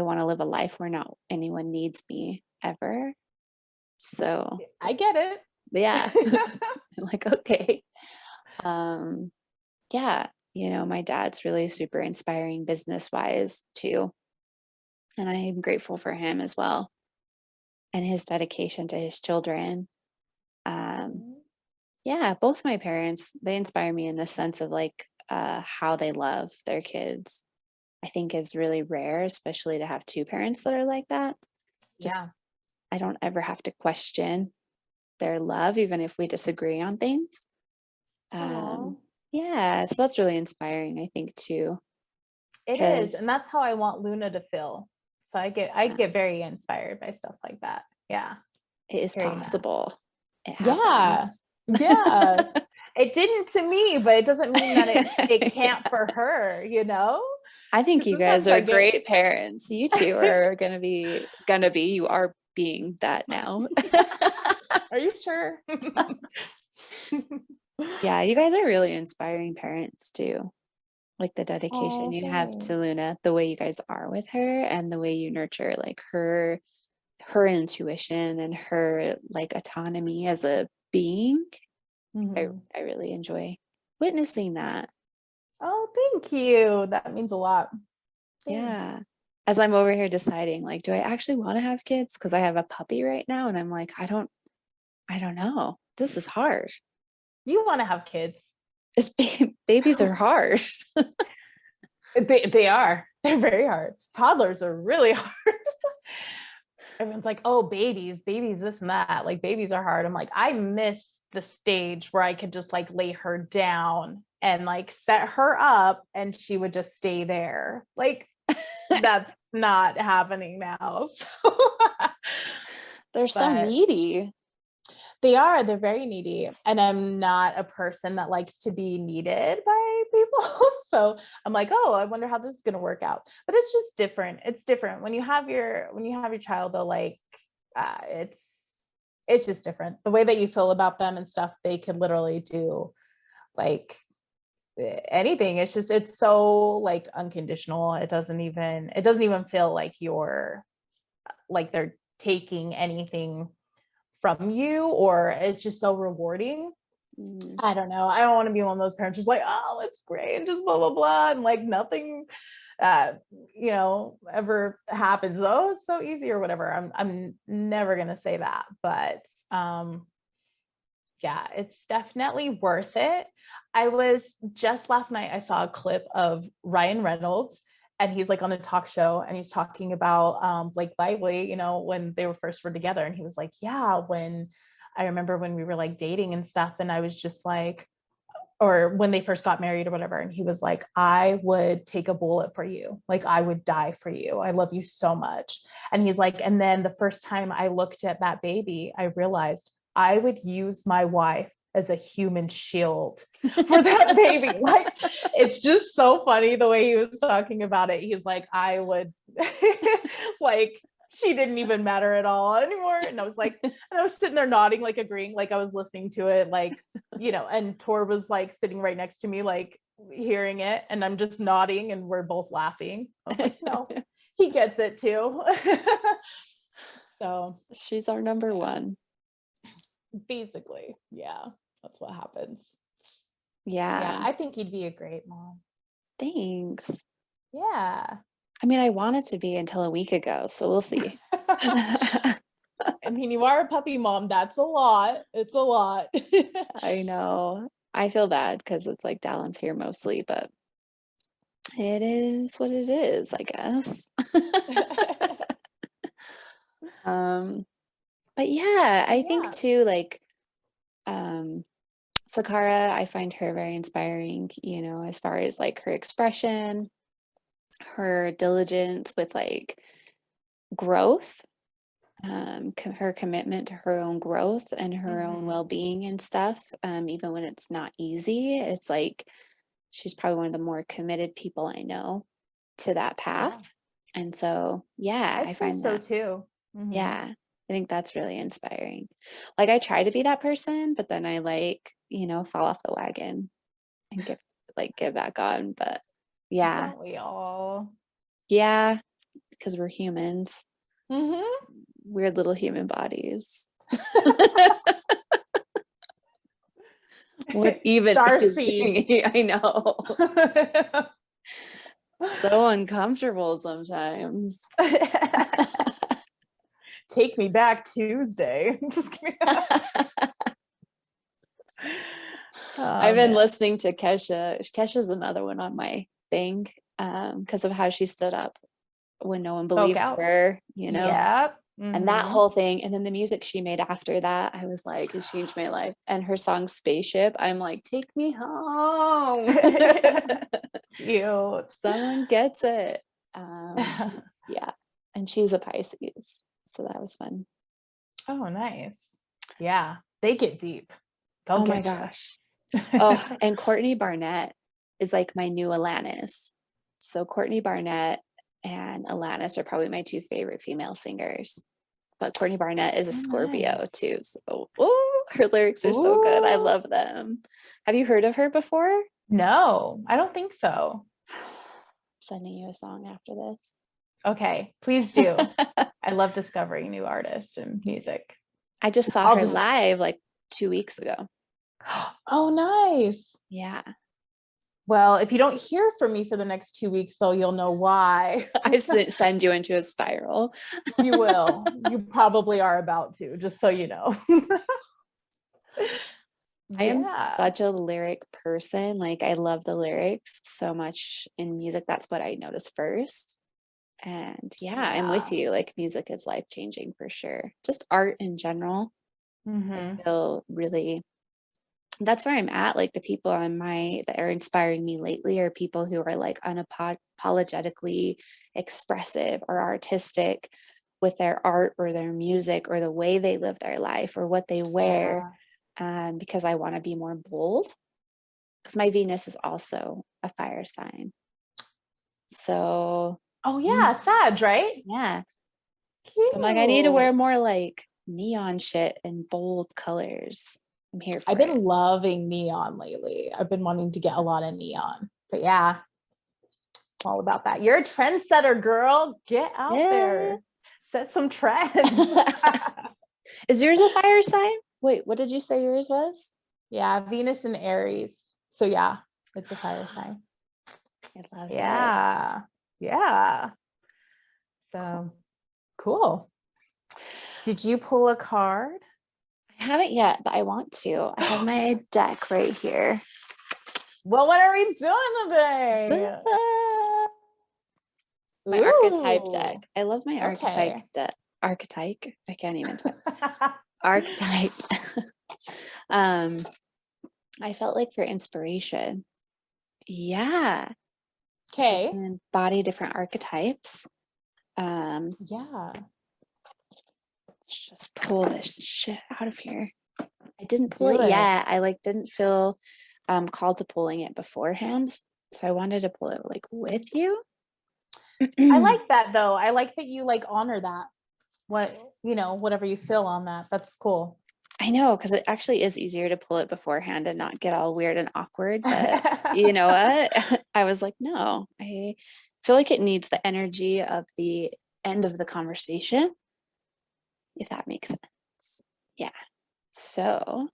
want to live a life where not anyone needs me ever. So I get it. Yeah. I'm like, okay. Yeah, you know, my dad's really super inspiring business wise too. And I'm grateful for him as well, and his dedication to his children. Yeah, both my parents, they inspire me in the sense of like how they love their kids. I think is really rare, especially to have two parents that are like that. Just, Yeah. I don't ever have to question their love, even if we disagree on things. Aw. Yeah, so that's really inspiring, I think, too. It is, and that's how I want Luna to feel. So I get very inspired by stuff like that. Yeah. It is Hearing that. possible. It Yeah. happens. Yeah. It didn't to me, but it doesn't mean that it can't for her, you know? I think 'Cause you guys sometimes I are get- great parents. You two are gonna be, you are being that now. Are you sure? Yeah, you guys are really inspiring parents too. Like the dedication Oh, you have to thanks. Luna, the way you guys are with her, and the way you nurture like her intuition and her like autonomy as a being. Mhm. I really enjoy witnessing that. Oh, thank you. That means a lot. Thanks. Yeah. As I'm over here deciding, like, do I actually want to have kids? Because I have a puppy right now, and I'm like, I don't know. This is hard. You want to have kids. This babies are hard. They are. They're very hard. Toddlers are really hard. Everyone's like, oh, babies, this and that. Like, babies are hard. I'm like, I miss the stage where I could just like lay her down and like set her up and she would just stay there. Like, that's not happening now. So, They're so but needy. they're very needy. And I'm not a person that likes to be needed by people. So I'm like, oh, I wonder how this is gonna work out. But it's just different. It's different. When you have your child though, like it's just different. The way that you feel about them and stuff, they could literally do like anything. It's so like unconditional. It doesn't even feel like they're taking anything from you, or it's just so rewarding. I don't know. I don't want to be one of those parents who's like, oh, it's great, and just blah blah blah, and like nothing, ever happens. Oh, it's so easy or whatever. I'm never gonna say that, but yeah, it's definitely worth it. I was just last night, I saw a clip of Ryan Reynolds, and he's like on a talk show and he's talking about Blake Lively, when they were together. And he was like, yeah, when I remember when we were like dating and stuff, and I was just like, or when they first got married or whatever. And he was like, I would take a bullet for you. Like, I would die for you. I love you so much. And he's like, and then the first time I looked at that baby, I realized I would use my wife as a human shield for that baby. Like, it's just so funny the way he was talking about it. He's like, I would like, she didn't even matter at all anymore. And I was like, and I was sitting there nodding, like agreeing, like I was listening to it, like, and Tor was like sitting right next to me, like hearing it, and I'm just nodding and we're both laughing. I was like, no, he gets it too. So She's our number one. Basically, yeah, that's what happens. Yeah. I think you'd be a great mom. Thanks. Yeah. I mean, I wanted to be until a week ago, so we'll see. I mean, you are a puppy mom. That's a lot. It's a lot. I know. I feel bad because it's like Dallin's here mostly, but it is what it is, I guess. But yeah, I think too, like, Sakara, I find her very inspiring, as far as like her expression, her diligence with like growth, her commitment to her own growth and her own well-being and stuff, even when it's not easy. It's like she's probably one of the more committed people I know to that path. And so I find so that too. I think that's really inspiring. Like, I try to be that person, but then I fall off the wagon and get back on. But Don't we all? Yeah, because we're humans. Weird little human bodies. What even Starseed. I know. So uncomfortable sometimes. Take me back Tuesday. Just kidding. I've been listening to Kesha. Kesha's another one on my thing. because of how she stood up when no one Spoke believed out. her, you know. Yep. And that Mhm. whole thing, and then the music she made after that, I was like, it changed my life. And her song Spaceship, I'm like, take me home. Cute. Someone gets it. Yeah. And she's a Pisces, so that was fun. Oh, nice. Yeah, they get deep. They'll Oh my get you. gosh. Oh, and Courtney Barnett is like my new Alanis. So Courtney Barnett and Alanis are probably my two favorite female singers. But Courtney Barnett is a Oh, Scorpio nice. too. So her lyrics are so good. I Ooh. love them. Have you heard of her before? No, I don't think so. Sending you a song after this. Okay, please do. I love discovering new artists and music. I just saw I'll her just- live like 2 weeks ago. Oh, nice. Yeah. Well, if you don't hear from me for the next 2 weeks, though, you'll know why. I send you into a spiral. You will. You probably are about to, just so you know. I am Yeah. such a lyric person. Like I love the lyrics so much in music. That's what I notice first. And yeah, I'm with Yeah. you. Like music is life changing for sure. Just art in general. Mhm. I feel really, that's where I'm at. Like the people that are inspiring me lately are people who are like unapologetically expressive or artistic with their art or their music or the way they live their life or what they wear. Because I want to be more bold. Because my Venus is also a fire sign. So Oh yeah, Sag, right? yeah. Cute. So I'm like, I need to wear more like neon shit and bold colors. I'm here for I've it. been loving neon lately. I've been wanting to get a lot of neon. But yeah, all about that. You're a trendsetter, girl. Get out there. Set some trends. Is yours a fire sign? Wait, what did you say yours was? Yeah, Venus and Aries. So yeah, it's a fire sign. I love it. Yeah. Yeah. So cool. Did you pull a card? I haven't yet, but I want to. I have my deck right here. Well, what are we doing today? My archetype Ooh. deck. I love my archetype deck. Archetype. I can't even talk. Archetype. I felt like for inspiration. Yeah. Okay. Embody different archetypes. Yeah. Let's just pull this shit out of here. I didn't pull Do it it. yet. I like didn't feel called to pulling it beforehand. So I wanted to pull it like with you. I like that though. I like that you like honor that. Whatever you feel on that. That's cool. I know, because it actually is easier to pull it beforehand and not get all weird and awkward. But you know what? I was like, no, I feel like it needs the energy of the end of the conversation, if that makes sense. Yeah. So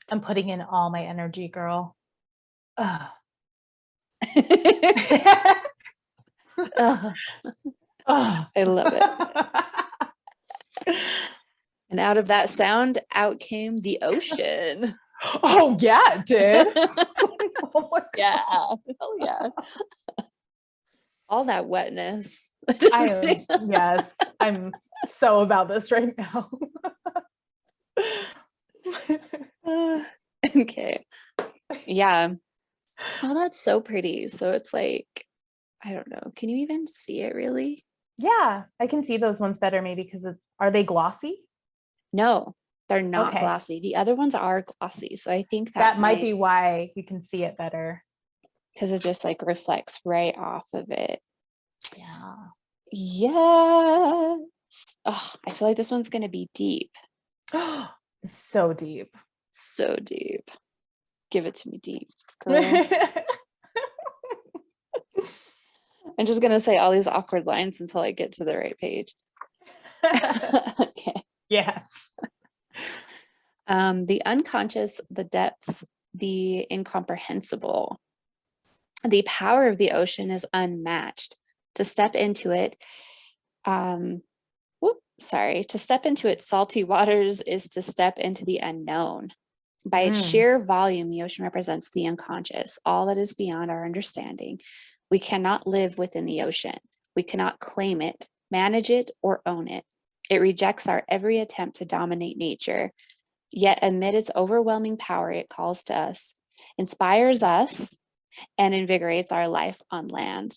I'm putting in all my energy, girl. Ugh. Ugh, Ugh. I love it. And out of that sound, out came the ocean. Oh yeah, it did. Oh my God. Yeah. Hell yeah. All that wetness. Yes, I'm so about this right now. Okay. Yeah. Oh, that's so pretty. So it's like, I don't know. Can you even see it really? Yeah, I can see those ones better maybe because are they glossy? No, they're not Okay. glossy. The other ones are glossy. So I think That might be why you can see it better. because it just like reflects right off of it. Yeah. Yes. Oh, I feel like this one's going to be deep. It's so deep. So deep. Give it to me deep, girl. I'm just going to say all these awkward lines until I get to the right page. Okay. Yeah. The unconscious, the depths, the incomprehensible. The power of the ocean is unmatched. To step into it, to step into its salty waters is to step into the unknown. By its sheer volume, the ocean represents the unconscious, all that is beyond our understanding. We cannot live within the ocean. We cannot claim it, manage it, or own it. It rejects our every attempt to dominate nature. Yet amid its overwhelming power, it calls to us, inspires us, and invigorates our life on land.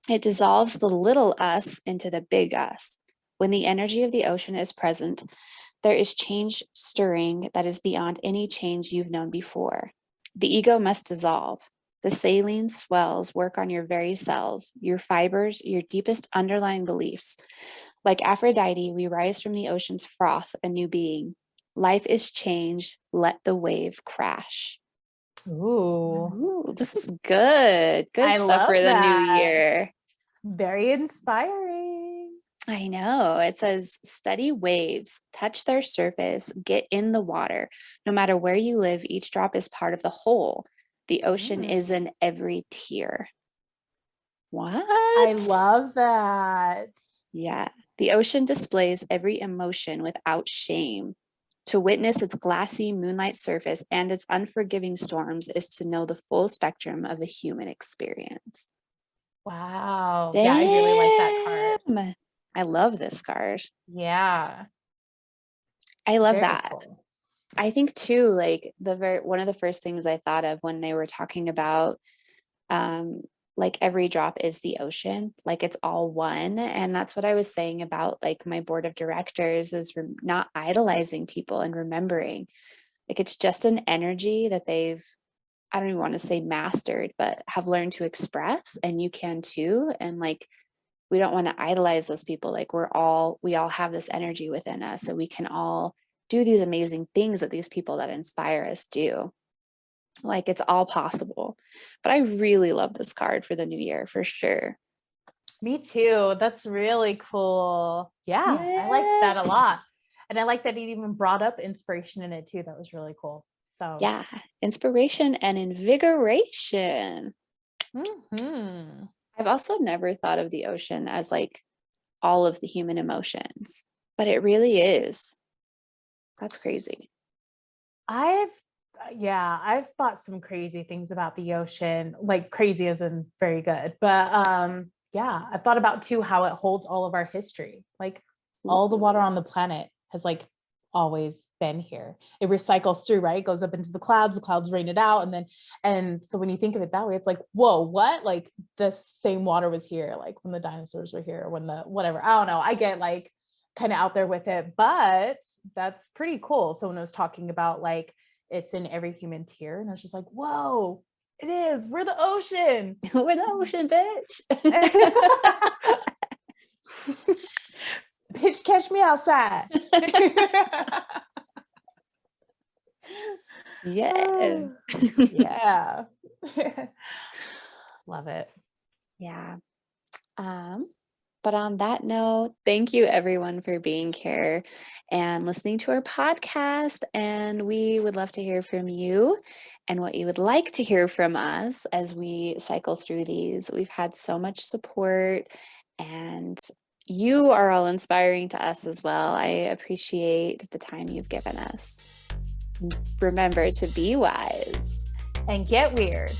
It dissolves the little us into the big us. When the energy of the ocean is present, there is change stirring that is beyond any change you've known before. The ego must dissolve. The saline swells work on your very cells, your fibers, your deepest underlying beliefs. Like Aphrodite, we rise from the ocean's froth, a new being. Life is change. Let the wave crash. Ooh, This is good. Good I stuff love for the new that. year. Very inspiring. I know. It says, study waves, touch their surface, get in the water. No matter where you live, each drop is part of the whole. The ocean is in every tear. What? I love that. Yeah. The ocean displays every emotion without shame. To witness its glassy moonlight surface and its unforgiving storms is to know the full spectrum of the human experience. Wow. Damn. Yeah, I really like that card. I love this card. Yeah. I love Very that. cool. I think too, like one of the first things I thought of when they were talking about like every drop is the ocean, like it's all one. And that's what I was saying about like my board of directors is not idolizing people and remembering like it's just an energy that they've, I don't even want to say mastered, but have learned to express, and you can too. And like we don't want to idolize those people. Like we all have this energy within us, and we can all do these amazing things that these people that inspire us do. Like it's all possible. But I really love this card for the new year for sure. Me too. That's really cool. Yeah, I liked that a lot. And I like that it even brought up inspiration in it too. That was really cool. So yeah, inspiration and invigoration. I've also never thought of the ocean as like all of the human emotions, but it really is. That's crazy. I've thought some crazy things about the ocean, like crazy as in very good. But yeah, I've thought about too how it holds all of our history. Like all the water on the planet has like always been here. It recycles through, right? It goes up into the clouds rain it out. And so when you think of it that way, it's like, whoa, what? Like the same water was here, like when the dinosaurs were here, when the whatever. I don't know. I get like kind of out there with it, but that's pretty cool. So when I was talking about like it's in every human tear, and I was just like, whoa, it is. We're the ocean. We're the ocean, bitch. Bitch, catch me outside. Yeah. Yeah. Love it. Yeah. But on that note, thank you everyone for being here and listening to our podcast. And we would love to hear from you and what you would like to hear from us as we cycle through these. We've had so much support, and you are all inspiring to us as well. I appreciate the time you've given us. Remember to be wise and get weird.